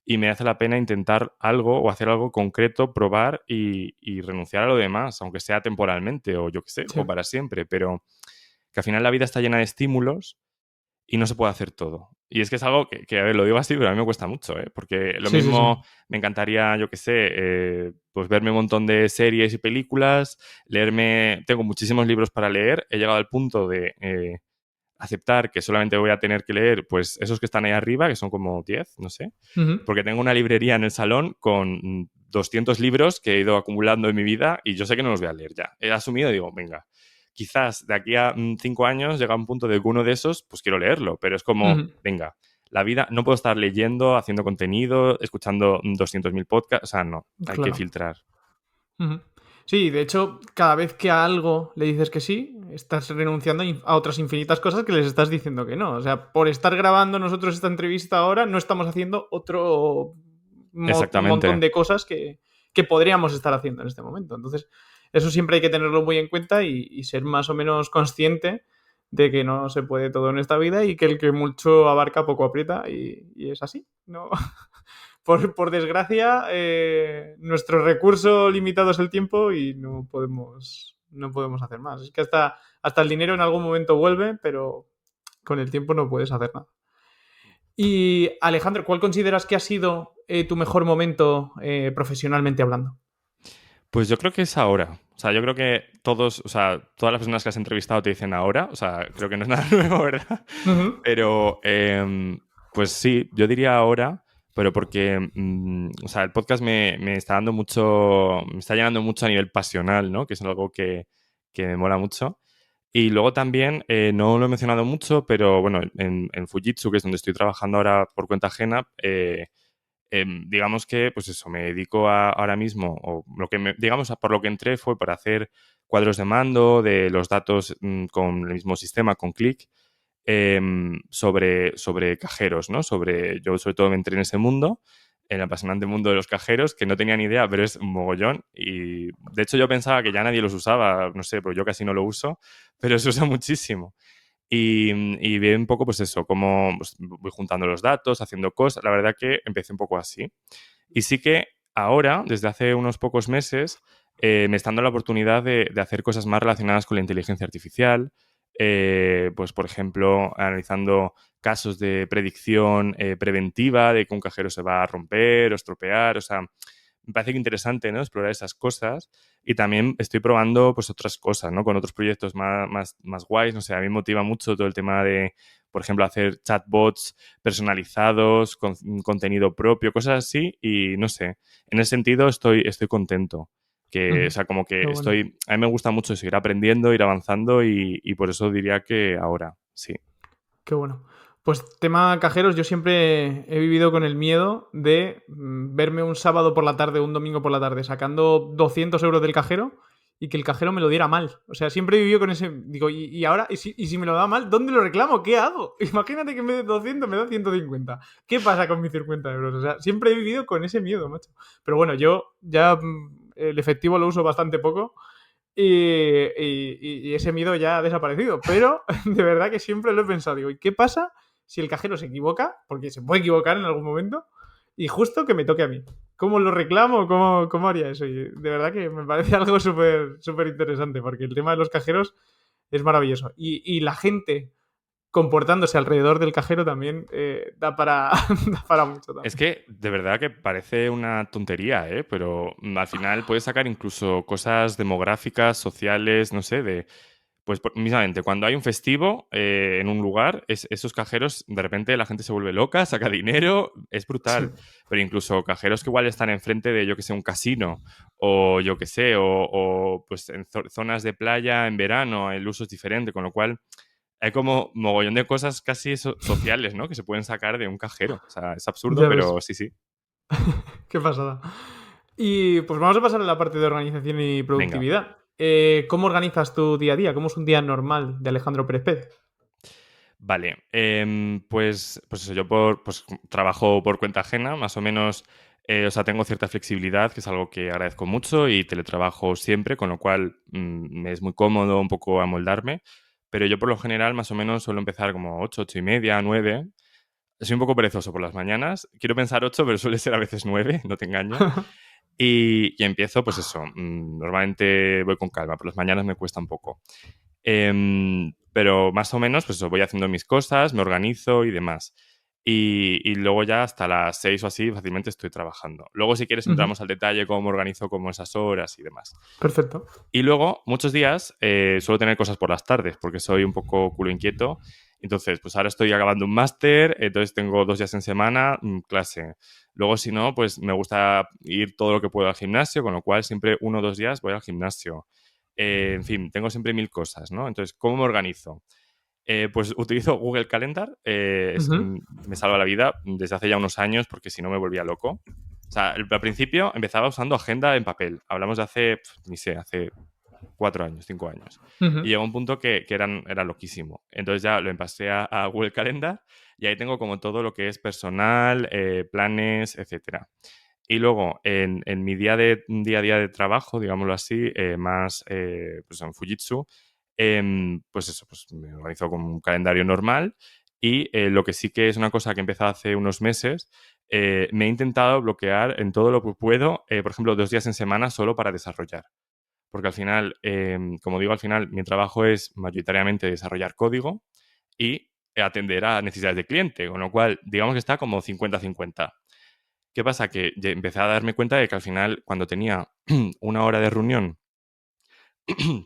y me hace la pena intentar algo o hacer algo concreto, probar y renunciar a lo demás, aunque sea temporalmente o yo qué sé, Sí. o para siempre, pero que al final la vida está llena de estímulos y no se puede hacer todo. Y es que es algo que, a ver, lo digo así, pero a mí me cuesta mucho, ¿eh? Porque lo Sí, sí, sí. mismo me encantaría, yo qué sé, pues verme un montón de series y películas, leerme, tengo muchísimos libros para leer, he llegado al punto de aceptar que solamente voy a tener que leer pues esos que están ahí arriba, que son como 10 no sé, Ujú. porque tengo una librería en el salón con 200 libros que he ido acumulando en mi vida y yo sé que no los voy a leer ya. He asumido y digo, venga, quizás de aquí a 5 años llega un punto de que uno de esos, pues quiero leerlo, pero es como, Ujú. venga, la vida, no puedo estar leyendo, haciendo contenido, escuchando 200.000 podcasts, o sea, no, hay que Claro. filtrar. Ujú. Sí, de hecho, cada vez que a algo le dices que sí, estás renunciando a otras infinitas cosas que les estás diciendo que no. O sea, por estar grabando nosotros esta entrevista ahora, no estamos haciendo otro montón Exactamente. de cosas que podríamos estar haciendo en este momento. Entonces, eso siempre hay que tenerlo muy en cuenta y ser más o menos consciente de que no se puede todo en esta vida y que el que mucho abarca poco aprieta y es así. No, por desgracia, nuestro recurso limitado es el tiempo y no podemos hacer más. Es que hasta el dinero en algún momento vuelve, pero con el tiempo no puedes hacer nada. Y Alejandro, ¿cuál consideras que ha sido tu mejor momento profesionalmente hablando? Pues yo creo que es ahora. O sea, yo creo que todos, o sea, todas las personas que has entrevistado te dicen ahora. O sea, creo que no es nada nuevo, ¿verdad? Ujú. Pero, pues sí, yo diría ahora, pero porque, o sea, el podcast me está dando mucho, me está llenando mucho a nivel pasional, ¿no? Que es algo que me mola mucho. Y luego también, no lo he mencionado mucho, pero bueno, en Fujitsu, que es donde estoy trabajando ahora por cuenta ajena, digamos que, pues eso, me dedico ahora mismo, o lo que digamos, por lo que entré fue para hacer cuadros de mando de los datos con el mismo sistema, con Click, sobre cajeros, ¿no? Yo sobre todo me entré en ese mundo, en el apasionante mundo de los cajeros, que no tenía ni idea, pero es un mogollón. Y de hecho yo pensaba que ya nadie los usaba, no sé, pero yo casi no lo uso, pero se usa muchísimo. Y vi un poco, pues eso, cómo pues, voy juntando los datos, haciendo cosas. La verdad que empecé un poco así. Y sí que ahora, desde hace unos pocos meses, me está dando la oportunidad de hacer cosas más relacionadas con la inteligencia artificial. Pues, por ejemplo, analizando casos de predicción preventiva de que un cajero se va a romper o estropear. O sea, me parece que interesante, ¿no? Explorar esas cosas. Y también estoy probando pues otras cosas, ¿no? Con otros proyectos más guays. No sé, a mí me motiva mucho todo el tema de, por ejemplo, hacer chatbots personalizados, con contenido propio, cosas así. Y no sé, en ese sentido estoy contento. O Ujú. sea, como que Qué bueno. a mí me gusta mucho seguir aprendiendo, ir avanzando y por eso diría que ahora, sí. Qué bueno. Pues tema cajeros, yo siempre he vivido con el miedo de verme un sábado por la tarde, un domingo por la tarde, sacando 200 euros del cajero y que el cajero me lo diera mal. O sea, siempre he vivido con ese... Digo, ¿y ahora? ¿Y si me lo da mal? ¿Dónde lo reclamo? ¿Qué hago? Imagínate que en vez de 200 me da 150. ¿Qué pasa con mis 50 euros? O sea, siempre he vivido con ese miedo, macho. Pero bueno, yo ya el efectivo lo uso bastante poco y ese miedo ya ha desaparecido. Pero de verdad que siempre lo he pensado. Digo, ¿y qué pasa si el cajero se equivoca? Porque se puede equivocar en algún momento. Y justo que me toque a mí. ¿Cómo lo reclamo? ¿Cómo haría eso? Y de verdad que me parece algo súper súper interesante, porque el tema de los cajeros es maravilloso. Y la gente comportándose alrededor del cajero también da para, da para mucho Es también. que de verdad que parece una tontería, ¿eh? Pero al final puedes sacar incluso cosas demográficas, sociales, no sé, de... Pues mismamente, cuando hay un festivo en un lugar, esos cajeros, de repente la gente se vuelve loca, saca dinero, es Sí, brutal. Pero incluso cajeros que igual están enfrente de, yo que sé, un casino, o yo que sé, o, pues en zonas de playa en verano, el uso es diferente, con lo cual hay como mogollón de cosas casi sociales, ¿no? Que se pueden sacar de un cajero. O sea, es absurdo, ya ves. pero sí, sí. Qué pasada. Y pues vamos a pasar a la parte de organización y Venga. productividad. ¿Cómo organizas tu día a día? ¿Cómo es un día normal de Alejandro Pérez Pérez? Vale, pues eso, yo pues, trabajo por cuenta ajena, más o menos, o sea, tengo cierta flexibilidad, que es algo que agradezco mucho, y teletrabajo siempre, con lo cual me es muy cómodo un poco amoldarme, pero yo por lo general más o menos suelo empezar como 8, 8:30, 9. Soy un poco perezoso por las mañanas, quiero pensar 8, pero suele ser a veces 9, no te engaño, y empiezo, pues eso, normalmente voy con calma, por las mañanas me cuesta un poco. Pero más o menos, pues eso, voy haciendo mis cosas, me organizo y demás. Y luego ya hasta las 6 o así fácilmente estoy trabajando. Luego, si quieres, Ujú. entramos al detalle, cómo me organizo, cómo esas horas y demás. Perfecto. Y luego, muchos días, suelo tener cosas por las tardes, porque soy un poco culo inquieto. Entonces, pues ahora estoy acabando un máster, entonces tengo 2 días en semana, clase. Luego, si no, pues me gusta ir todo lo que puedo al gimnasio, con lo cual siempre 1 o 2 días voy al gimnasio. En fin, tengo siempre 1000 cosas, ¿no? Entonces, ¿cómo me organizo? Pues utilizo Google Calendar, Ujú. me salva la vida desde hace ya unos años porque si no me volvía loco. O sea, al principio empezaba usando agenda en papel. Hablamos de hace, ni sé, hace 4 años, 5 años. Y Ujú. llegó un punto que era loquísimo. Entonces ya lo empecé a Google Calendar y ahí tengo como todo lo que es personal, planes, etcétera. Y luego, en mi día a día de trabajo, digámoslo así, más pues en Fujitsu, pues eso, pues me organizo con un calendario normal y lo que sí que es una cosa que empezó hace unos meses, me he intentado bloquear en todo lo que puedo, por ejemplo, 2 días en semana solo para desarrollar. Porque al final, como digo, al final mi trabajo es mayoritariamente desarrollar código y atender a necesidades de cliente, con lo cual, digamos que está como 50-50. ¿Qué pasa? Que empecé a darme cuenta de que al final, cuando tenía una hora de reunión,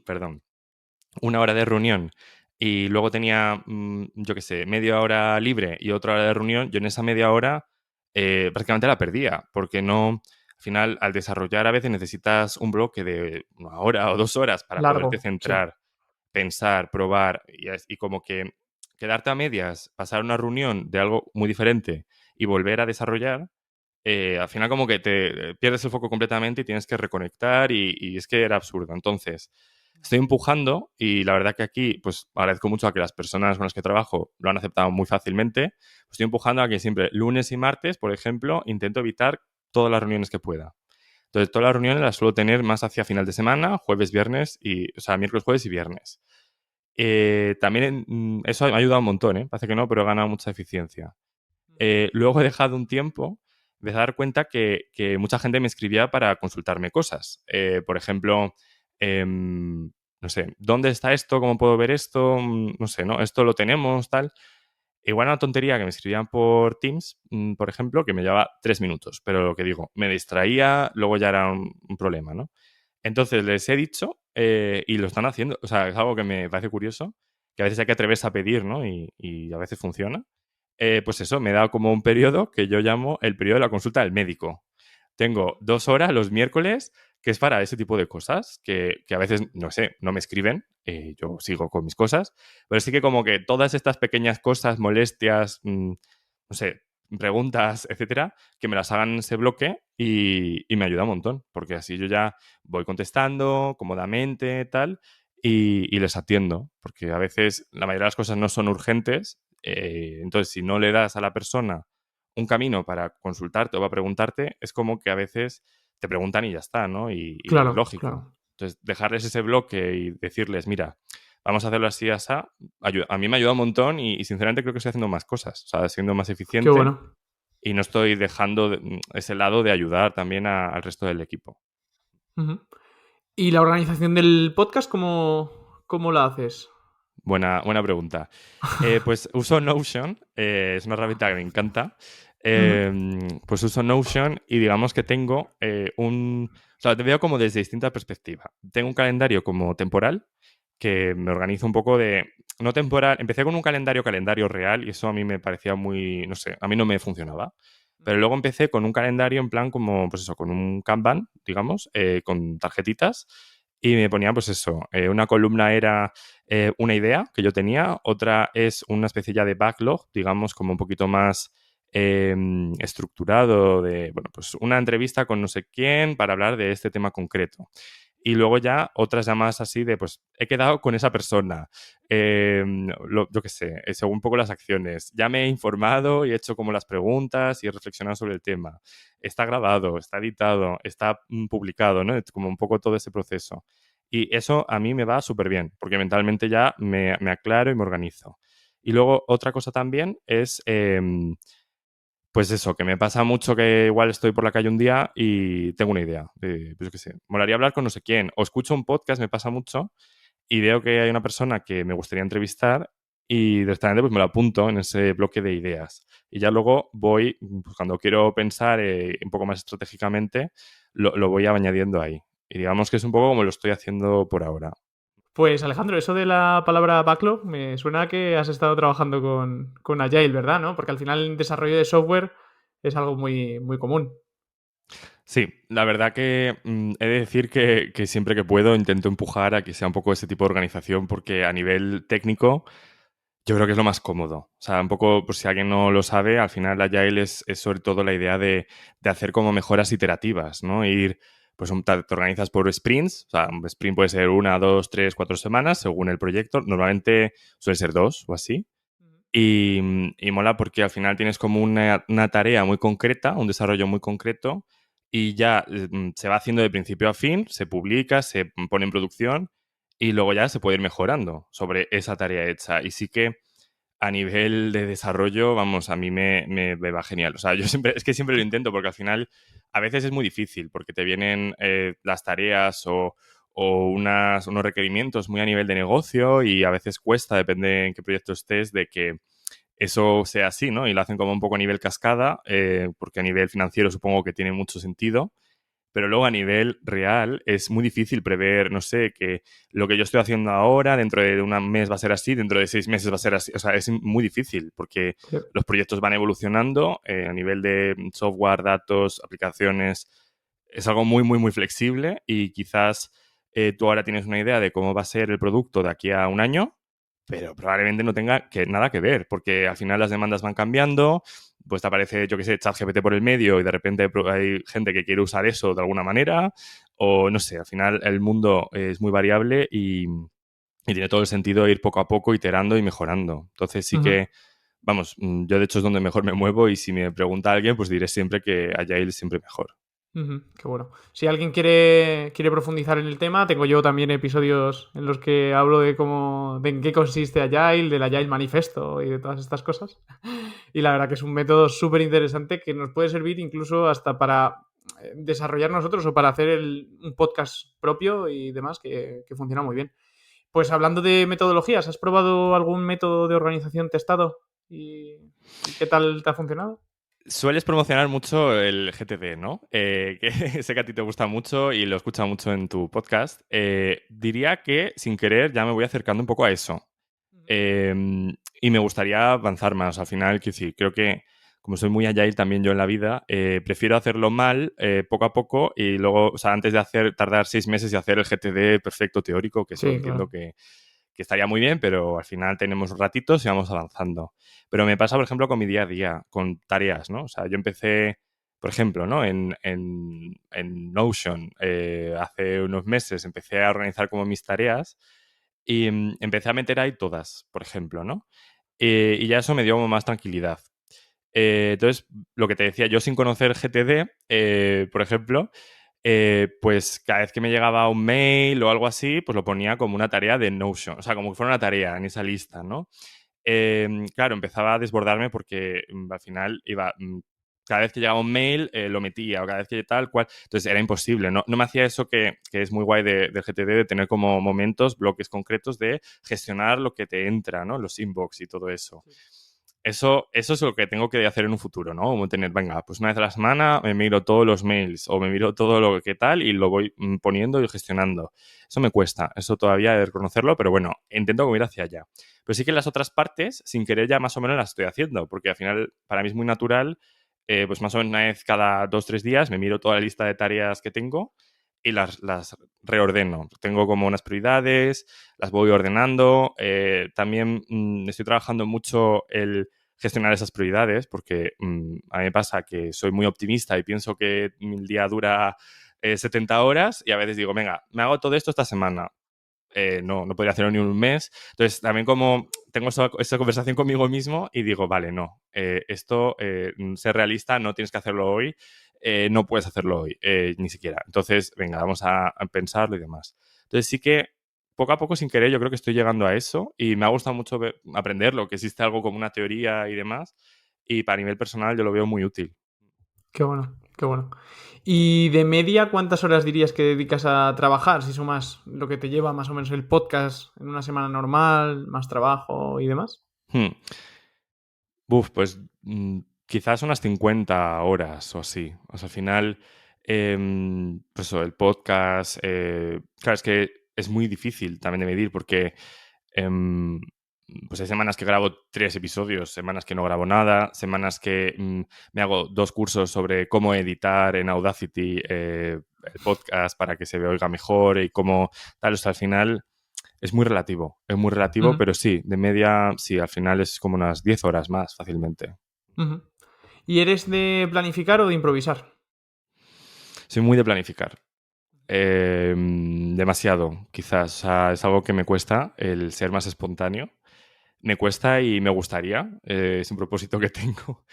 perdón, una hora de reunión y luego tenía, yo qué sé, media hora libre y otra hora de reunión, yo en esa media hora prácticamente la perdía, porque no, al final, al desarrollar a veces necesitas un bloque de 1 hora o 2 horas para poderte Largo, sí. centrar, pensar, probar y como que quedarte a medias, pasar una reunión de algo muy diferente y volver a desarrollar, al final como que te pierdes el foco completamente y tienes que reconectar y es que era absurdo. Entonces, estoy empujando y la verdad que aquí pues agradezco mucho a que las personas con las que trabajo lo han aceptado muy fácilmente. Estoy empujando a que siempre lunes y martes, por ejemplo, intento evitar todas las reuniones que pueda. Entonces, todas las reuniones las suelo tener más hacia final de semana, jueves, viernes o sea, miércoles, jueves y viernes. También eso me ha ayudado un montón, ¿eh? Parece que no, pero he ganado mucha eficiencia. Luego he dejado un tiempo, empecé a dar cuenta que mucha gente me escribía para consultarme cosas. Por ejemplo, no sé, ¿dónde está esto? ¿Cómo puedo ver esto? No sé, ¿no? Esto lo tenemos, tal. Igual una tontería que me escribían por Teams, por ejemplo, que me llevaba 3 minutos, pero lo que digo, me distraía, luego ya era un problema, ¿no? Entonces les he dicho y lo están haciendo. O sea, es algo que me parece curioso, que a veces hay que atreverse a pedir, ¿no? Y a veces funciona. Pues eso, me he dado como un periodo que yo llamo el periodo de la consulta del médico. Tengo 2 horas los miércoles que es para ese tipo de cosas, que a veces, no sé, no me escriben, yo sigo con mis cosas, pero sí que como que todas estas pequeñas cosas, molestias, no sé, preguntas, etcétera, que me las hagan en ese bloque y me ayuda un montón, porque así yo ya voy contestando cómodamente, tal, y les atiendo, porque a veces la mayoría de las cosas no son urgentes, entonces si no le das a la persona un camino para consultarte o para preguntarte, es como que a veces te preguntan y ya está, ¿no? Y Claro, lógico. claro. Entonces, dejarles ese bloque y decirles, mira, vamos a hacerlo así, así, a mí me ayuda un montón y sinceramente creo que estoy haciendo más cosas, o sea, siendo más Qué eficiente. bueno. y no estoy dejando ese lado de ayudar también al resto del equipo. Ujú. ¿Y la organización del podcast cómo la haces? Buena pregunta. Pues uso Notion, es una herramienta que me encanta. Ujú. Pues uso Notion y digamos que tengo o sea, te veo como desde distinta perspectiva. Tengo un calendario como temporal que me organizo un poco de... No temporal, empecé con un calendario real y eso a mí me parecía muy... No sé, a mí no me funcionaba. Pero luego empecé con un calendario en plan como, pues eso, con un Kanban, digamos, con tarjetitas y me ponía pues eso, una columna era una idea que yo tenía, otra es una especie ya de backlog, digamos, como un poquito más estructurado de, bueno, pues una entrevista con no sé quién para hablar de este tema concreto. Y luego ya otras llamadas así de, pues, he quedado con esa persona, yo qué sé, según un poco las acciones. Ya me he informado y he hecho como las preguntas y he reflexionado sobre el tema. Está grabado, está editado, está publicado, ¿no? Es como un poco todo ese proceso. Y eso a mí me va súper bien, porque mentalmente ya me aclaro y me organizo. Y luego otra cosa también es, pues eso, que me pasa mucho que igual estoy por la calle un día y tengo una idea. Pues yo qué sé, molaría hablar con no sé quién. O escucho un podcast, me pasa mucho, y veo que hay una persona que me gustaría entrevistar y directamente pues me lo apunto en ese bloque de ideas. Y ya luego voy, pues cuando quiero pensar un poco más estratégicamente, lo voy añadiendo ahí. Y digamos que es un poco como lo estoy haciendo por ahora. Pues Alejandro, eso de la palabra backlog me suena a que has estado trabajando con Agile, ¿verdad? ¿No? Porque al final el desarrollo de software es algo muy común. Sí, la verdad que he de decir que siempre que puedo intento empujar a que sea un poco ese tipo de organización porque a nivel técnico yo creo que es lo más cómodo. O sea, un poco, por si alguien no lo sabe, al final Agile es sobre todo la idea de hacer como mejoras iterativas, ¿no? Ir, pues te organizas por sprints, o sea, un sprint puede ser 1, 2, 3, 4 semanas según el proyecto. Normalmente suele ser 2 o así. Y mola porque al final tienes como una tarea muy concreta, un desarrollo muy concreto, y ya se va haciendo de principio a fin, se publica, se pone en producción, y luego ya se puede ir mejorando sobre esa tarea hecha. Y sí que a nivel de desarrollo, vamos, a mí me va genial. O sea, yo siempre, es que siempre lo intento porque al final a veces es muy difícil porque te vienen las tareas o unos requerimientos muy a nivel de negocio y a veces cuesta, depende en qué proyecto estés, de que eso sea así, ¿no? Y lo hacen como un poco a nivel cascada, porque a nivel financiero supongo que tiene mucho sentido, pero luego a nivel real es muy difícil prever, no sé, que lo que yo estoy haciendo ahora, dentro de un mes va a ser así, dentro de 6 meses va a ser así. O sea, es muy difícil porque Sí. los proyectos van evolucionando a nivel de software, datos, aplicaciones. Es algo muy flexible y quizás tú ahora tienes una idea de cómo va a ser el producto de aquí a un año, pero probablemente no tenga nada que ver, porque al final las demandas van cambiando, pues te aparece, yo qué sé, ChatGPT por el medio y de repente hay gente que quiere usar eso de alguna manera, o no sé, al final el mundo es muy variable y tiene todo el sentido ir poco a poco iterando y mejorando. Entonces sí Ujú. que, vamos, yo de hecho es donde mejor me muevo y si me pregunta alguien, pues diré siempre que Agile es siempre mejor. Ujú, qué bueno. Si alguien quiere profundizar en el tema, tengo yo también episodios en los que hablo de en qué consiste Agile, del Agile Manifesto y de todas estas cosas. Y la verdad que es un método súper interesante que nos puede servir incluso hasta para desarrollar nosotros o para hacer un podcast propio y demás que funciona muy bien. Pues hablando de metodologías, ¿has probado algún método de organización testado? ¿Y qué tal te ha funcionado? Sueles promocionar mucho el GTD, ¿no? Que sé que a ti te gusta mucho y lo escucha mucho en tu podcast. Diría que sin querer ya me voy acercando un poco a eso. Eh, y me gustaría avanzar más. Al final, que sí, creo que como soy muy agile también yo en la vida, prefiero hacerlo mal, poco a poco, y luego, o sea, antes de tardar 6 meses y hacer el GTD perfecto teórico, que eso Sí, entiendo claro. que estaría muy bien, pero al final tenemos ratitos y vamos avanzando. Pero me pasa, por ejemplo, con mi día a día, con tareas, ¿no? O sea, yo empecé, por ejemplo, ¿no? En Notion, hace unos meses empecé a organizar como mis tareas y empecé a meter ahí todas, por ejemplo, ¿no? Y ya eso me dio como más tranquilidad. Entonces, lo que te decía, yo sin conocer GTD, por ejemplo, pues cada vez que me llegaba un mail o algo así, pues lo ponía como una tarea de Notion, o sea, como que fuera una tarea en esa lista, ¿no? Claro, empezaba a desbordarme porque al final iba, cada vez que llegaba un mail lo metía, o cada vez que tal cual. Entonces era imposible. No me hacía eso que es muy guay del GTD, de tener como momentos, bloques concretos de gestionar lo que te entra, ¿no? Los inbox y todo eso. Eso es lo que tengo que hacer en un futuro, ¿no? Como tener, venga, pues una vez a la semana me miro todos los mails o me miro todo lo que tal y lo voy poniendo y gestionando. Eso me cuesta, eso todavía he de reconocerlo, pero bueno, intento como ir hacia allá. Pero sí que las otras partes, sin querer, ya más o menos las estoy haciendo, porque al final para mí es muy natural, pues más o menos una vez cada 2-3 días me miro toda la lista de tareas que tengo y las reordeno. Tengo como unas prioridades, las voy ordenando. También estoy trabajando mucho el gestionar esas prioridades, porque a mí me pasa que soy muy optimista y pienso que el día dura 70 horas y a veces digo, venga, me hago todo esto esta semana. No podría hacerlo ni un mes. Entonces, también como tengo esa conversación conmigo mismo y digo, vale, no, esto, ser realista, no tienes que hacerlo hoy, no puedes hacerlo hoy, ni siquiera. Entonces, venga, vamos a pensarlo y demás. Entonces, sí que poco a poco, sin querer, yo creo que estoy llegando a eso y me ha gustado mucho aprenderlo, que existe algo como una teoría y demás. Y para nivel personal yo lo veo muy útil. Qué bueno, qué bueno. ¿Y de media cuántas horas dirías que dedicas a trabajar? Si sumas lo que te lleva más o menos el podcast en una semana normal, más trabajo y demás. Hmm. Pues quizás unas 50 horas o así. O sea, al final, pues eso, el podcast, claro, es que es muy difícil también de medir porque em, pues hay semanas que grabo 3 episodios, semanas que no grabo nada, semanas que me hago 2 cursos sobre cómo editar en Audacity el podcast para que se oiga mejor y cómo tal. O sea, al final es muy relativo, Ujú, pero sí, de media, sí, al final es como unas 10 horas más fácilmente. ujú. ¿Y eres de planificar o de improvisar? Soy muy de planificar. Demasiado, quizás. O sea, es algo que me cuesta, el ser más espontáneo. Me cuesta y me gustaría, es un propósito que tengo.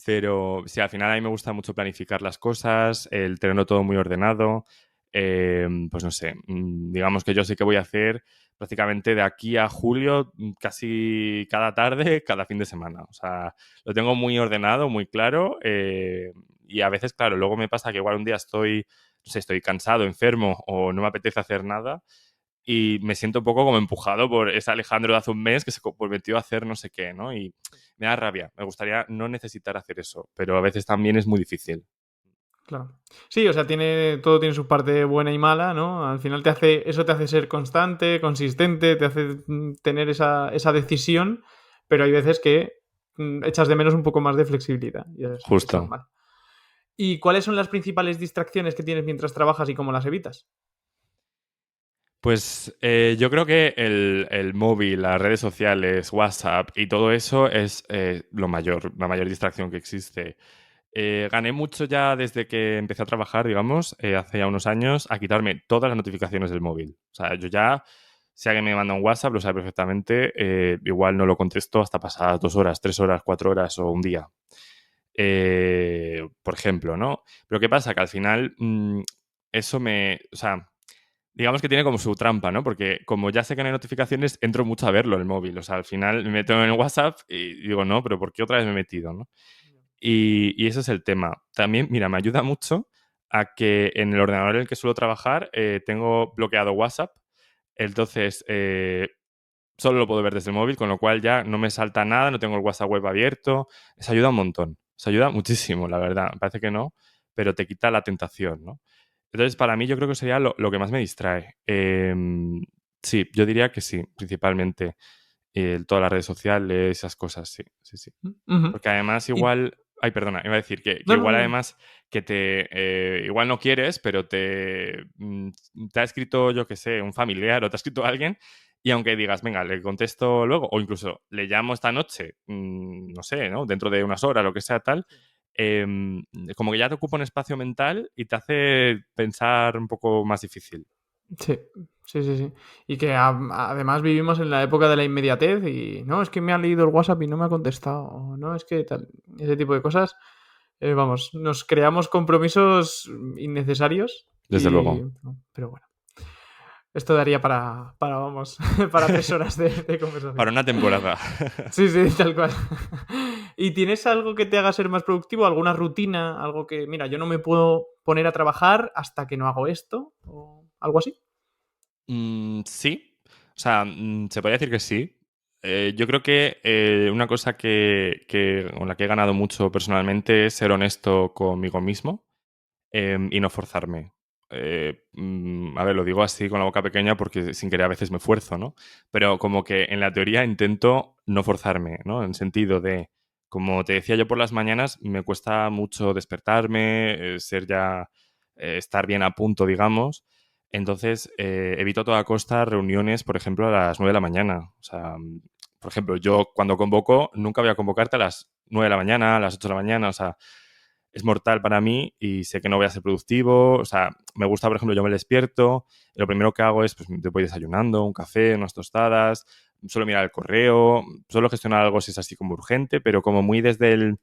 Pero sí, al final a mí me gusta mucho planificar las cosas, el tenerlo todo muy ordenado. Pues no sé, digamos que yo sé que voy a hacer prácticamente de aquí a julio, casi cada tarde, cada fin de semana. O sea, lo tengo muy ordenado, muy claro. Y a veces, claro, luego me pasa que igual un día estoy, no sé, estoy cansado, enfermo o no me apetece hacer nada y me siento un poco como empujado por ese Alejandro de hace un mes que se comprometió a hacer no sé qué, ¿no? Y me da rabia. Me gustaría no necesitar hacer eso, pero a veces también es muy difícil. Claro. Sí, o sea, todo tiene su parte buena y mala, ¿no? Al final eso te hace ser constante, consistente, te hace tener esa decisión, pero hay veces que echas de menos un poco más de flexibilidad y es Justo. normal. ¿Y cuáles son las principales distracciones que tienes mientras trabajas y cómo las evitas? Pues yo creo que el móvil, las redes sociales, WhatsApp y todo eso es la mayor distracción que existe. Gané mucho ya desde que empecé a trabajar, digamos, hace ya unos años, a quitarme todas las notificaciones del móvil. O sea, yo ya, si alguien me manda un WhatsApp, lo sabe perfectamente, igual no lo contesto hasta pasadas 2 horas, 3 horas, 4 horas o un día. Por ejemplo, ¿no? Pero ¿qué pasa? Que al final eso o sea, digamos que tiene como su trampa, ¿no? Porque como ya sé que no hay notificaciones, entro mucho a verlo en el móvil. O sea, al final me meto en el WhatsApp y digo, no, pero ¿por qué otra vez me he metido, no? Y ese es el tema. También, mira, me ayuda mucho a que en el ordenador en el que suelo trabajar tengo bloqueado WhatsApp. Entonces, solo lo puedo ver desde el móvil, con lo cual ya no me salta nada, no tengo el WhatsApp web abierto. Eso ayuda un montón. Eso ayuda muchísimo, la verdad. Me parece que no, pero te quita la tentación, ¿no? Entonces, para mí yo creo que sería lo que más me distrae. Sí, yo diría que sí, principalmente. Todas las redes sociales, esas cosas, sí, sí, sí. Ujú. Porque además Y- igual... Ay, perdona, iba a decir que No, no, igual no. además que igual no quieres, pero te ha escrito, yo qué sé, un familiar o te ha escrito alguien y aunque digas, venga, le contesto luego o incluso le llamo esta noche, no sé, ¿no? Dentro de unas horas, lo que sea tal, em, como que ya te ocupa un espacio mental y te hace pensar un poco más difícil. Sí, sí, sí, sí. Y que además vivimos en la época de la inmediatez y no, es que me ha leído el WhatsApp y no me ha contestado. O no, es que tal. Ese tipo de cosas. Vamos, nos creamos compromisos innecesarios Desde y... luego. Pero bueno, esto daría vamos, para 3 horas de conversación. Para una temporada. Sí, sí, tal cual. ¿Y tienes algo que te haga ser más productivo? ¿Alguna rutina? Algo que, mira, yo no me puedo poner a trabajar hasta que no hago esto, o algo así. Sí, o sea, se podría decir que sí. Yo creo que una cosa con la que he ganado mucho personalmente es ser honesto conmigo mismo y no forzarme. A ver, lo digo así con la boca pequeña porque sin querer a veces me esfuerzo, ¿no? Pero como que en la teoría intento no forzarme, ¿no? En sentido de, como te decía yo por las mañanas, me cuesta mucho despertarme, estar bien a punto, digamos. Entonces, evito a toda costa reuniones, por ejemplo, a las 9 de la mañana. O sea, por ejemplo, yo cuando convoco, nunca voy a convocarte a las 9 de la mañana, a las 8 de la mañana, o sea, es mortal para mí y sé que no voy a ser productivo. O sea, me gusta, por ejemplo, yo me despierto y lo primero que hago es, pues, te voy desayunando, un café, unas tostadas, suelo mirar el correo, suelo gestionar algo si es así como urgente, pero como muy desde el,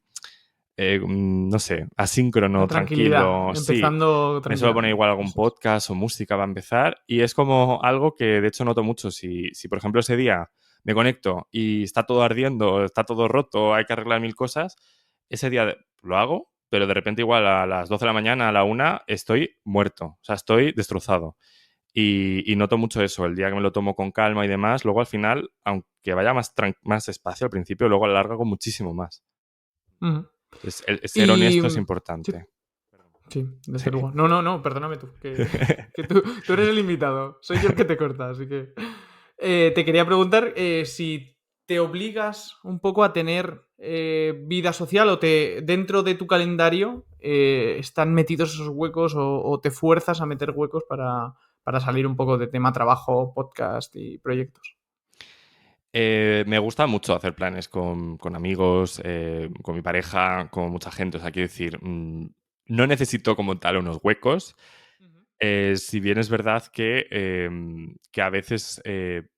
no sé, La asíncrono, tranquilidad, tranquilo. Sí, empezando me suelo poner tranquilamente. igual algún Eso es. podcast o música va a empezar y es como algo que de hecho noto mucho. Si por ejemplo, ese día me conecto y está todo ardiendo, está todo roto, hay que arreglar mil cosas, ese día lo hago, pero de repente igual a las 12 de la mañana, a la 1, estoy muerto, o sea, estoy destrozado. Y noto mucho eso, el día que me lo tomo con calma y demás, luego al final, aunque vaya más despacio al principio, luego a la larga con muchísimo más. Ujú. Entonces, el ser Y honesto es sí, importante. sí, desde Sí. luego. No, no, no, perdóname tú, que tú eres el invitado, soy yo el que te corta, así que te quería preguntar si te obligas un poco a tener vida social o dentro de tu calendario están metidos esos huecos o te fuerzas a meter huecos para salir un poco de tema trabajo, podcast y proyectos. Me gusta mucho hacer planes con amigos, con mi pareja, con mucha gente. O sea, quiero decir, no necesito como tal unos huecos. Si bien es verdad que a veces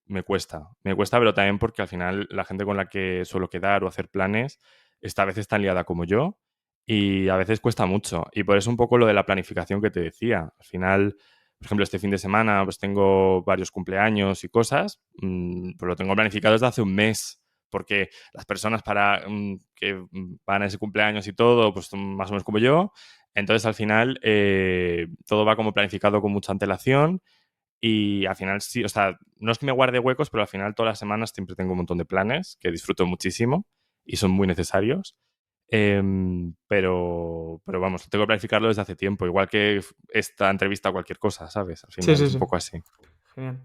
me cuesta. Me cuesta, pero también porque al final la gente con la que suelo quedar o hacer planes está a veces tan liada como yo y a veces cuesta mucho. Y por eso un poco lo de la planificación que te decía. Al final, por ejemplo, este fin de semana pues tengo varios cumpleaños y cosas, pues lo tengo planificado desde hace un mes. Porque las personas que van a ese cumpleaños y todo, pues son más o menos como yo. Entonces, al final, todo va como planificado con mucha antelación y al final sí, o sea, no es que me guarde huecos, pero al final todas las semanas siempre tengo un montón de planes que disfruto muchísimo y son muy necesarios. Pero vamos, tengo que planificarlo desde hace tiempo, igual que esta entrevista o cualquier cosa, ¿sabes? Al Sí, final sí, es un sí. poco así. Genial.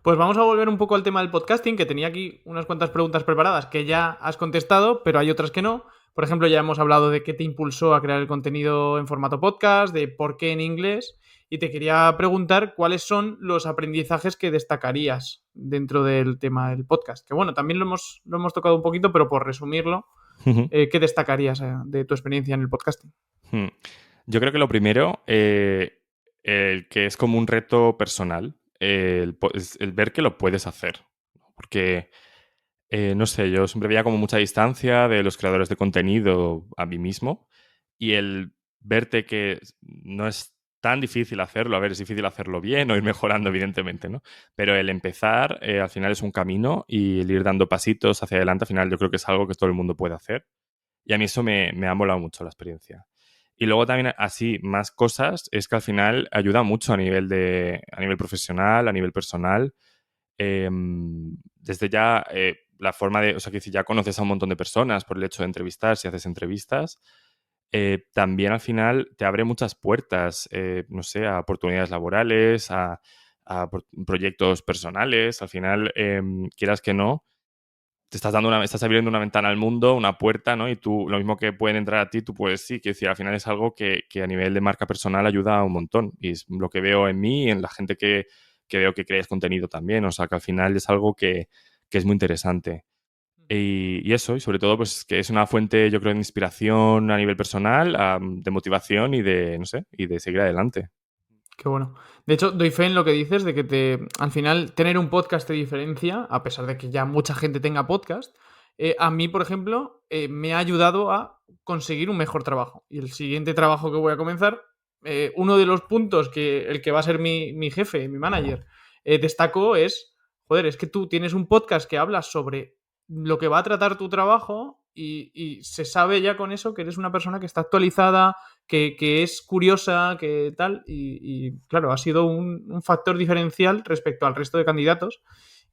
Pues vamos a volver un poco al tema del podcasting, que tenía aquí unas cuantas preguntas preparadas que ya has contestado, pero hay otras que no. Por ejemplo, ya hemos hablado de qué te impulsó a crear el contenido en formato podcast, de por qué en inglés, y te quería preguntar cuáles son los aprendizajes que destacarías dentro del tema del podcast. Que bueno, también lo hemos tocado un poquito, pero por resumirlo, ¿qué destacarías de tu experiencia en el podcasting? Yo creo que lo primero, el que es como un reto personal, es el ver que lo puedes hacer. Porque no sé, yo siempre veía como mucha distancia de los creadores de contenido a mí mismo y el verte que no es tan difícil hacerlo, a ver, es difícil hacerlo bien o ir mejorando, evidentemente, ¿no? Pero el empezar al final es un camino y el ir dando pasitos hacia adelante, al final yo creo que es algo que todo el mundo puede hacer y a mí eso me ha molado mucho la experiencia. Y luego también así, más cosas, es que al final ayuda mucho a nivel profesional, a nivel personal desde ya la forma de, o sea, que si ya conoces a un montón de personas por el hecho de entrevistar, si haces entrevistas, también al final te abre muchas puertas, no sé, a oportunidades laborales, a proyectos personales. Al final, quieras que no, estás abriendo una ventana al mundo, una puerta, ¿no? Y tú, lo mismo que pueden entrar a ti, tú puedes sí. Quiero decir, al final es algo que a nivel de marca personal ayuda un montón. Y es lo que veo en mí y en la gente que veo que creas contenido también. O sea, que al final es algo que es muy interesante. Y eso, y sobre todo, pues que es una fuente, yo creo, de inspiración a nivel personal, de motivación y de, no sé, y de seguir adelante. Qué bueno. De hecho, doy fe en lo que dices de que al final tener un podcast te diferencia, a pesar de que ya mucha gente tenga podcast. A mí, por ejemplo, me ha ayudado a conseguir un mejor trabajo. Y el siguiente trabajo que voy a comenzar, uno de los puntos que el que va a ser mi jefe, mi manager, destacó es, joder, es que tú tienes un podcast que habla sobre lo que va a tratar tu trabajo y se sabe ya con eso que eres una persona que está actualizada, que es curiosa, que tal, y claro, ha sido un factor diferencial respecto al resto de candidatos.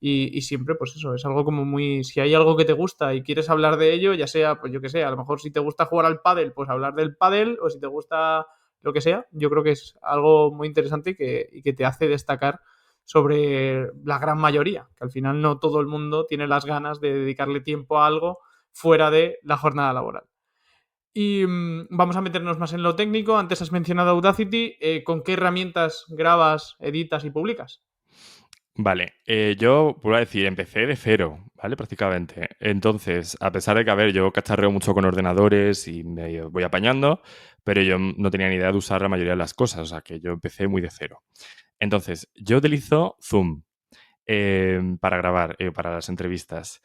Y siempre, pues eso, es algo como muy... Si hay algo que te gusta y quieres hablar de ello, ya sea, pues yo que sé, a lo mejor si te gusta jugar al pádel, pues hablar del pádel, o si te gusta lo que sea, yo creo que es algo muy interesante y que te hace destacar sobre la gran mayoría, que al final no todo el mundo tiene las ganas de dedicarle tiempo a algo fuera de la jornada laboral. Y vamos a meternos más en lo técnico. Antes has mencionado Audacity. ¿Con qué herramientas grabas, editas y publicas? Vale, yo vuelvo a decir, empecé de cero, ¿vale? Prácticamente. Entonces, a pesar de que, a ver, yo cacharreo mucho con ordenadores y me voy apañando, pero yo no tenía ni idea de usar la mayoría de las cosas, o sea que yo empecé muy de cero. Entonces, yo utilizo Zoom para grabar, para las entrevistas.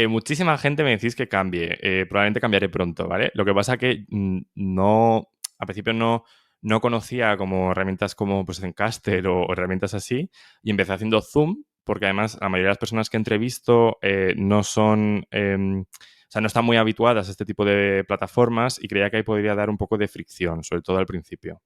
Muchísima gente me decís que cambie, probablemente cambiaré pronto, ¿vale? Lo que pasa que no, al principio no conocía como herramientas como pues, Zencaster o herramientas así y empecé haciendo Zoom porque además la mayoría de las personas que entrevisto no son, o sea, no están muy habituadas a este tipo de plataformas y creía que ahí podría dar un poco de fricción, sobre todo al principio.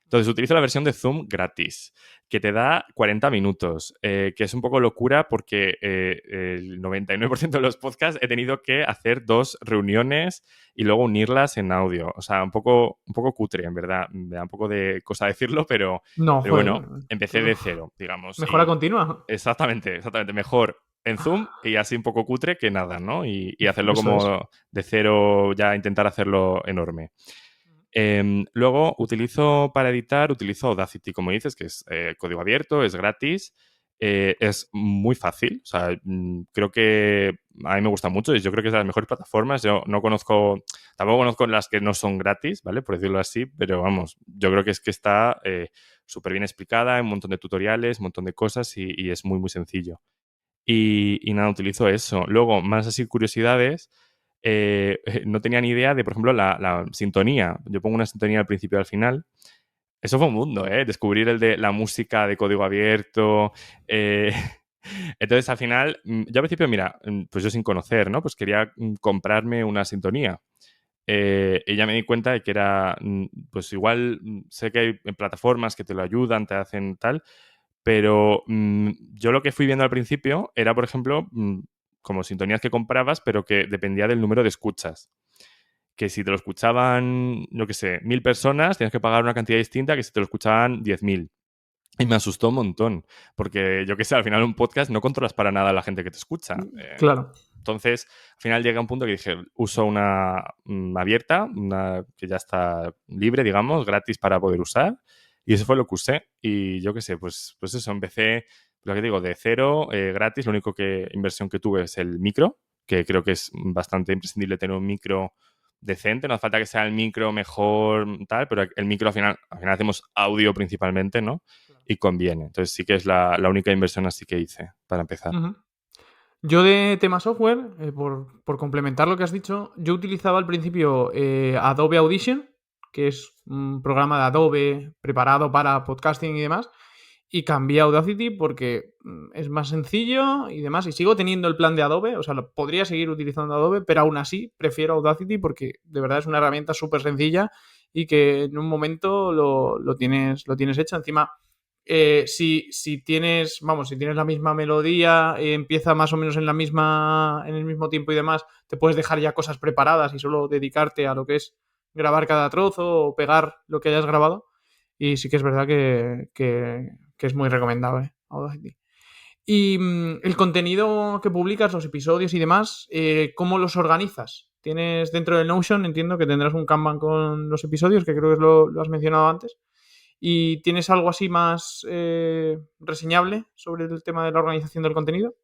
Entonces utilizo la versión de Zoom gratis, que te da 40 minutos, que es un poco locura porque el 99% de los podcasts he tenido que hacer 2 reuniones y luego unirlas en audio. O sea, un poco cutre, en verdad. Me da un poco de cosa decirlo, No, pero joder. bueno, empecé de cero, digamos. Mejora Y continua. exactamente, exactamente. Mejor en Zoom y así un poco cutre que nada, ¿no? Y hacerlo Eso es. como de cero, ya intentar hacerlo enorme. Luego utilizo utilizo Audacity, como dices, que es código abierto, es gratis, es muy fácil. O sea, creo que a mí me gusta mucho y yo creo que es de las mejores plataformas. Yo no conozco, tampoco conozco las que no son gratis, ¿vale? Por decirlo así, pero vamos, yo creo que es que está súper bien explicada, hay un montón de tutoriales, un montón de cosas y es muy, muy sencillo. Y nada, utilizo eso. Luego, más así curiosidades, no tenía ni idea de, por ejemplo, la sintonía. Yo pongo una sintonía al principio y al final. Eso fue un mundo, ¿eh? Descubrir el de la música de código abierto. eh, Entonces, al final, yo al principio, mira, pues yo sin conocer, ¿no? Pues quería comprarme una sintonía. Y ya me di cuenta de que era, pues igual, sé que hay plataformas que te lo ayudan, te hacen tal, pero yo lo que fui viendo al principio era, por ejemplo, como sintonías que comprabas, pero que dependía del número de escuchas. Que si te lo escuchaban, yo qué sé, 1.000 personas, tienes que pagar una cantidad distinta que si te lo escuchaban 10.000. Y me asustó un montón, porque yo qué sé, al final un podcast no controlas para nada a la gente que te escucha. Claro. Entonces, al final llega un punto que dije, uso una abierta, una que ya está libre, digamos, gratis para poder usar. Y eso fue lo que usé. Y yo qué sé, pues eso, empecé, lo que digo, de cero, gratis. La única inversión que tuve es el micro, que creo que es bastante imprescindible tener un micro decente. No hace falta que sea el micro mejor, tal, pero el micro al final hacemos audio principalmente, ¿no? Y conviene. Entonces sí que es la única inversión así que hice para empezar. Ujú. Yo de tema software, por complementar lo que has dicho, yo utilizaba al principio Adobe Audition, que es un programa de Adobe preparado para podcasting y demás, y cambié a Audacity porque es más sencillo y demás, y sigo teniendo el plan de Adobe, o sea, podría seguir utilizando Adobe, pero aún así prefiero Audacity porque de verdad es una herramienta súper sencilla y que en un momento lo tienes hecho. Encima, si tienes, vamos, si tienes la misma melodía, empieza más o menos en el mismo tiempo y demás, te puedes dejar ya cosas preparadas y solo dedicarte a lo que es grabar cada trozo o pegar lo que hayas grabado. Y sí que es verdad que es muy recomendable Audacity. Y el contenido que publicas, los episodios y demás, ¿cómo los organizas? Tienes dentro del Notion, entiendo que tendrás un Kanban con los episodios, que creo que lo has mencionado antes. ¿Y tienes algo así más reseñable sobre el tema de la organización del contenido?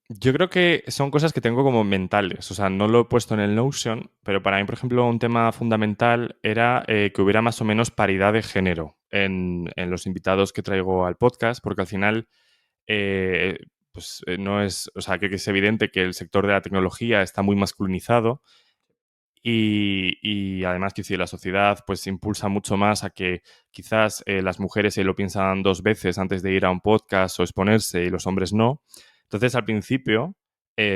Yo creo que son cosas que tengo como mentales, o sea, no lo he puesto en el Notion, pero para mí, por ejemplo, un tema fundamental era que hubiera más o menos paridad de género en los invitados que traigo al podcast, porque al final, eh, pues no es, o sea, creo que es evidente que el sector de la tecnología está muy masculinizado y además que si la sociedad pues impulsa mucho más a que quizás las mujeres se lo piensan 2 veces antes de ir a un podcast o exponerse y los hombres no. Entonces al principio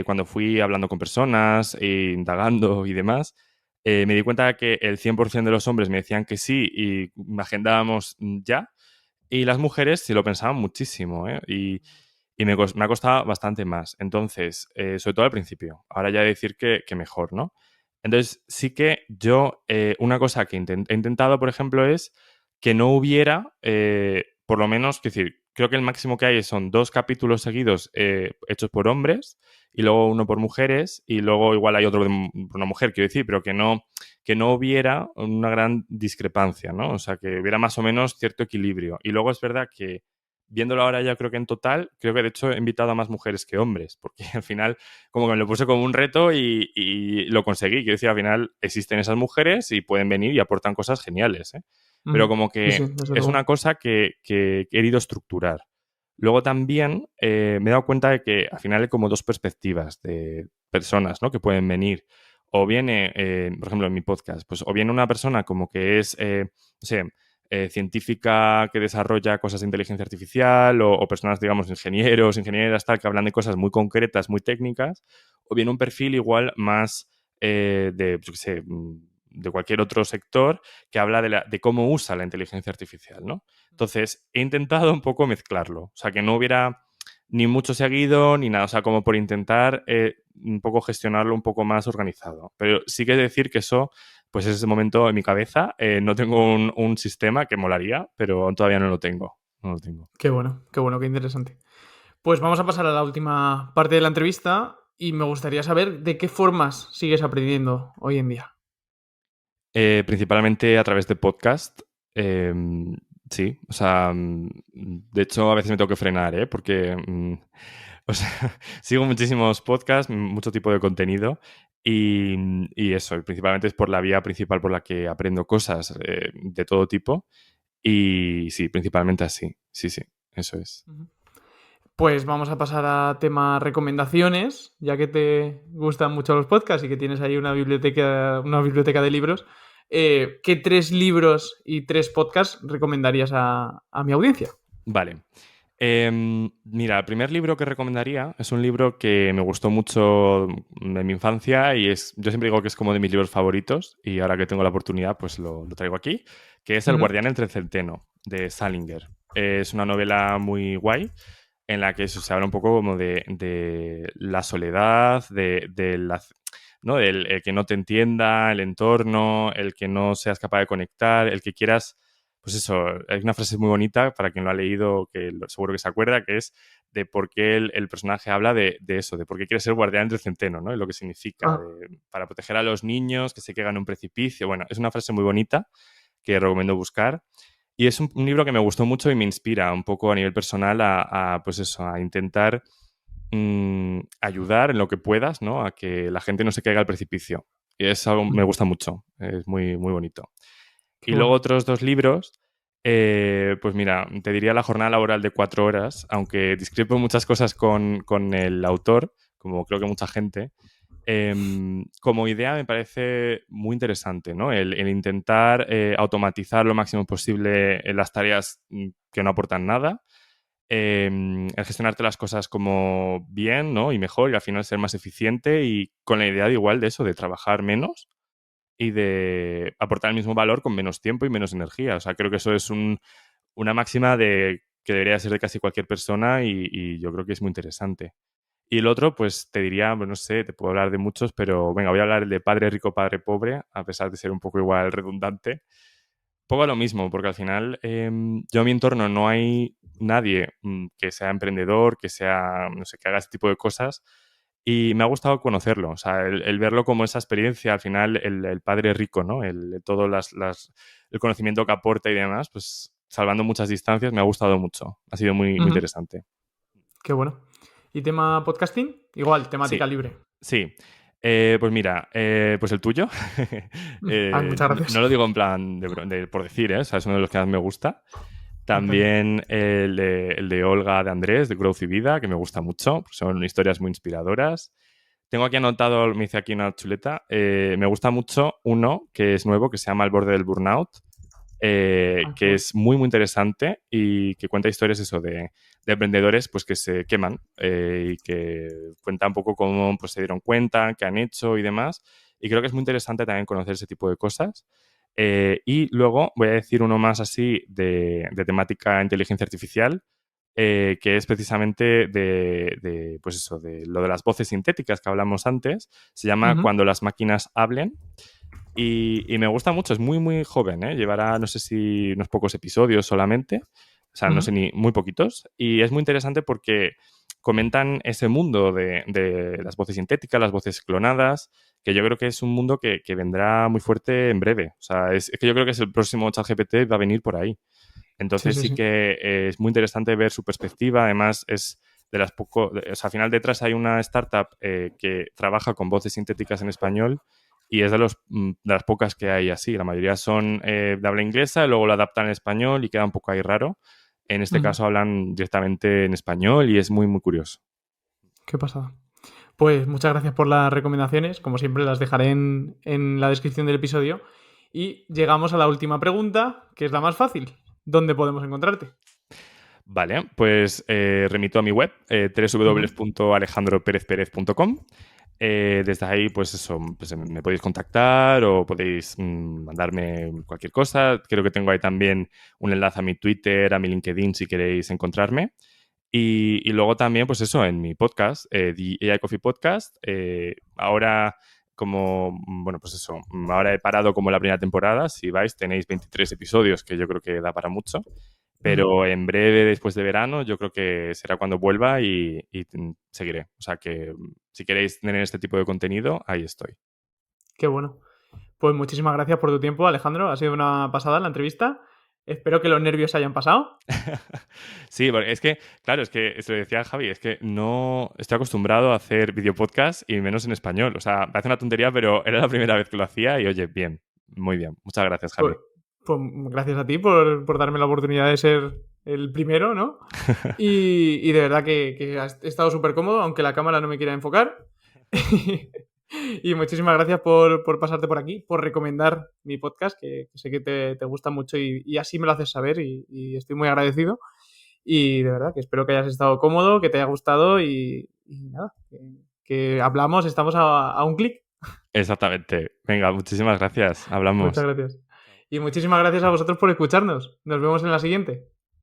cuando fui hablando con personas, indagando y demás, me di cuenta que el 100% de los hombres me decían que sí y me agendábamos ya. Y las mujeres sí lo pensaban muchísimo, ¿eh? Y me ha costado bastante más. Entonces, sobre todo al principio. Ahora ya decir que mejor, ¿no? Entonces, sí que yo, una cosa que he intentado, por ejemplo, es que no hubiera, por lo menos, es decir, creo que el máximo que hay son 2 capítulos seguidos hechos por hombres y luego uno por mujeres y luego igual hay otro por una mujer, quiero decir, pero que no hubiera una gran discrepancia, ¿no? O sea, que hubiera más o menos cierto equilibrio. Y luego es verdad que viéndolo ahora ya creo que en total, creo que de hecho he invitado a más mujeres que hombres, porque al final como que me lo puse como un reto y lo conseguí. Quiero decir, al final existen esas mujeres y pueden venir y aportan cosas geniales, ¿eh? Pero Ujú. como Sí, sí, que desde es una luego. cosa que he querido estructurar. Luego también me he dado cuenta de que al final hay como dos perspectivas de personas, ¿no? Que pueden venir. O viene, por ejemplo, en mi podcast, pues o viene una persona como que es, no sé, científica que desarrolla cosas de inteligencia artificial o personas, digamos, ingenieros, ingenieras, tal, que hablan de cosas muy concretas, muy técnicas, o viene un perfil igual más yo qué sé, de cualquier otro sector que habla de cómo usa la inteligencia artificial, ¿no? Entonces, he intentado un poco mezclarlo, o sea, que no hubiera ni mucho seguido ni nada, o sea, como por intentar un poco gestionarlo un poco más organizado. Pero sí que decir que eso, pues es ese momento en mi cabeza, no tengo un sistema que molaría, pero todavía no lo tengo, no lo tengo. Qué bueno, qué interesante. Pues vamos a pasar a la última parte de la entrevista y me gustaría saber de qué formas sigues aprendiendo hoy en día. Principalmente a través de podcast. Sí, o sea, de hecho a veces me tengo que frenar, ¿eh? Porque o sea, sigo muchísimos podcasts, mucho tipo de contenido y eso, y principalmente es por la vía principal por la que aprendo cosas de todo tipo y sí, principalmente así, sí, sí, eso es. Ujú. Pues vamos a pasar a tema recomendaciones, ya que te gustan mucho los podcasts y que tienes ahí una biblioteca de libros. ¿Qué 3 libros y 3 podcasts recomendarías a mi audiencia? Vale. Mira, el primer libro que recomendaría es un libro que me gustó mucho en mi infancia y yo siempre digo que es como de mis libros favoritos y ahora que tengo la oportunidad pues lo traigo aquí, que es El Ujú. guardián entre el centeno de Salinger. Es una novela muy guay en la que eso, se habla un poco como de la soledad, ¿no? El que no te entienda, el entorno, el que no seas capaz de conectar, el que quieras pues eso, hay una frase muy bonita para quien lo ha leído, que seguro que se acuerda, que es de por qué el personaje habla de eso, de por qué quiere ser guardián del centeno, ¿no? Y lo que significa, Ah, para proteger a los niños que se quedan en un precipicio. Bueno, es una frase muy bonita que recomiendo buscar. Y es un libro que me gustó mucho y me inspira un poco a nivel personal pues eso, a intentar ayudar en lo que puedas, ¿no? A que la gente no se caiga al precipicio. Y es algo me ujú. gusta mucho, es muy, muy bonito. Qué Y luego bueno. otros 2 libros, pues mira, te diría La jornada laboral de 4 horas, aunque discrepo en muchas cosas con el autor, como creo que mucha gente. Como idea me parece muy interesante, ¿no? El intentar automatizar lo máximo posible en las tareas que no aportan nada, el gestionarte las cosas como bien, ¿no? Y mejor, y al final ser más eficiente y con la idea de igual de eso, de trabajar menos y de aportar el mismo valor con menos tiempo y menos energía. O sea, creo que eso es una máxima que debería ser de casi cualquier persona y yo creo que es muy interesante. Y el otro, pues te diría, pues no sé, te puedo hablar de muchos, pero venga, voy a hablar el de Padre Rico, Padre Pobre, a pesar de ser un poco igual redundante. Poco a lo mismo, porque al final yo en mi entorno no hay nadie que sea emprendedor, que sea, no sé, que haga este tipo de cosas. Y me ha gustado conocerlo, o sea, el verlo como esa experiencia, al final, el padre rico, ¿no? Todo el conocimiento que aporta y demás, pues salvando muchas distancias, me ha gustado mucho. Ha sido muy, muy Ujú. interesante. Qué bueno. ¿Y tema podcasting? Igual, Sí, temática libre. sí. Pues mira, pues el tuyo. Ah, muchas No gracias. lo digo en plan por decir, ¿eh? O sea, es uno de los que más me gusta. Ok. También el de Olga de Andrés, de Growth y Vida, que me gusta mucho. Son historias muy inspiradoras. Tengo aquí anotado, me hice aquí una chuleta. Me gusta mucho uno que es nuevo, que se llama Al borde del burnout. Ah, qué que bueno. es muy, muy interesante y que cuenta historias eso de emprendedores pues, que se queman y que cuenta un poco cómo pues, se dieron cuenta, qué han hecho y demás. Y creo que es muy interesante también conocer ese tipo de cosas. Y luego voy a decir uno más así de temática inteligencia artificial, que es precisamente pues eso, de lo de las voces sintéticas que hablamos antes. Se llama Ujú, Cuando las máquinas hablen. Y me gusta mucho, es muy, muy joven, ¿eh? Llevará, no sé si unos pocos episodios solamente, o sea, no ujú. sé ni muy poquitos. Y es muy interesante porque comentan ese mundo de las voces sintéticas, las voces clonadas, que yo creo que es un mundo que vendrá muy fuerte en breve. O sea, es que yo creo que es el próximo ChatGPT, va a venir por ahí. Sí, Entonces sí, sí sí. que es muy interesante ver su perspectiva. Además, es de las poco, o sea, al final detrás hay una startup que trabaja con voces sintéticas en español y es de las pocas que hay así. La mayoría son de habla inglesa, luego lo adaptan en español y queda un poco ahí raro. En este Ujú. caso hablan directamente en español y es muy, muy curioso. Qué pasada. Pues muchas gracias por las recomendaciones. Como siempre, las dejaré en la descripción del episodio. Y llegamos a la última pregunta, que es la más fácil. ¿Dónde podemos encontrarte? Vale, pues remito a mi web, Ujú, www.alejandroperezperez.com. Desde ahí, pues eso, pues me podéis contactar o podéis mandarme cualquier cosa. Creo que tengo ahí también un enlace a mi Twitter, a mi LinkedIn, si queréis encontrarme. Y luego también, pues eso, en mi podcast, The AI Coffee Podcast. Ahora, como, bueno, pues eso, ahora he parado como la primera temporada. Si vais, tenéis 23 episodios, que yo creo que da para mucho. ujú. Pero en breve, después de verano, yo creo que será cuando vuelva y seguiré. O sea que si queréis tener este tipo de contenido, ahí estoy. Qué bueno. Pues muchísimas gracias por tu tiempo, Alejandro. Ha sido una pasada la entrevista. Espero que los nervios se hayan pasado. Sí, porque es que, claro, es que se lo decía a Javi, es que no estoy acostumbrado a hacer videopodcast y menos en español. O sea, parece una tontería, pero era la primera vez que lo hacía y oye, bien, muy bien. Muchas gracias, Pues, Javi. pues gracias a ti por darme la oportunidad de ser el primero, ¿no? Y de verdad que he estado súper cómodo, aunque la cámara no me quiera enfocar. Y muchísimas gracias por pasarte por aquí, por recomendar mi podcast, que sé que te gusta mucho y así me lo haces saber y estoy muy agradecido. Y de verdad que espero que hayas estado cómodo, que te haya gustado y nada, que hablamos, estamos a un clic. Exactamente. Venga, muchísimas gracias. Muchas Hablamos. gracias. Y muchísimas gracias a vosotros por escucharnos. Nos vemos en la siguiente.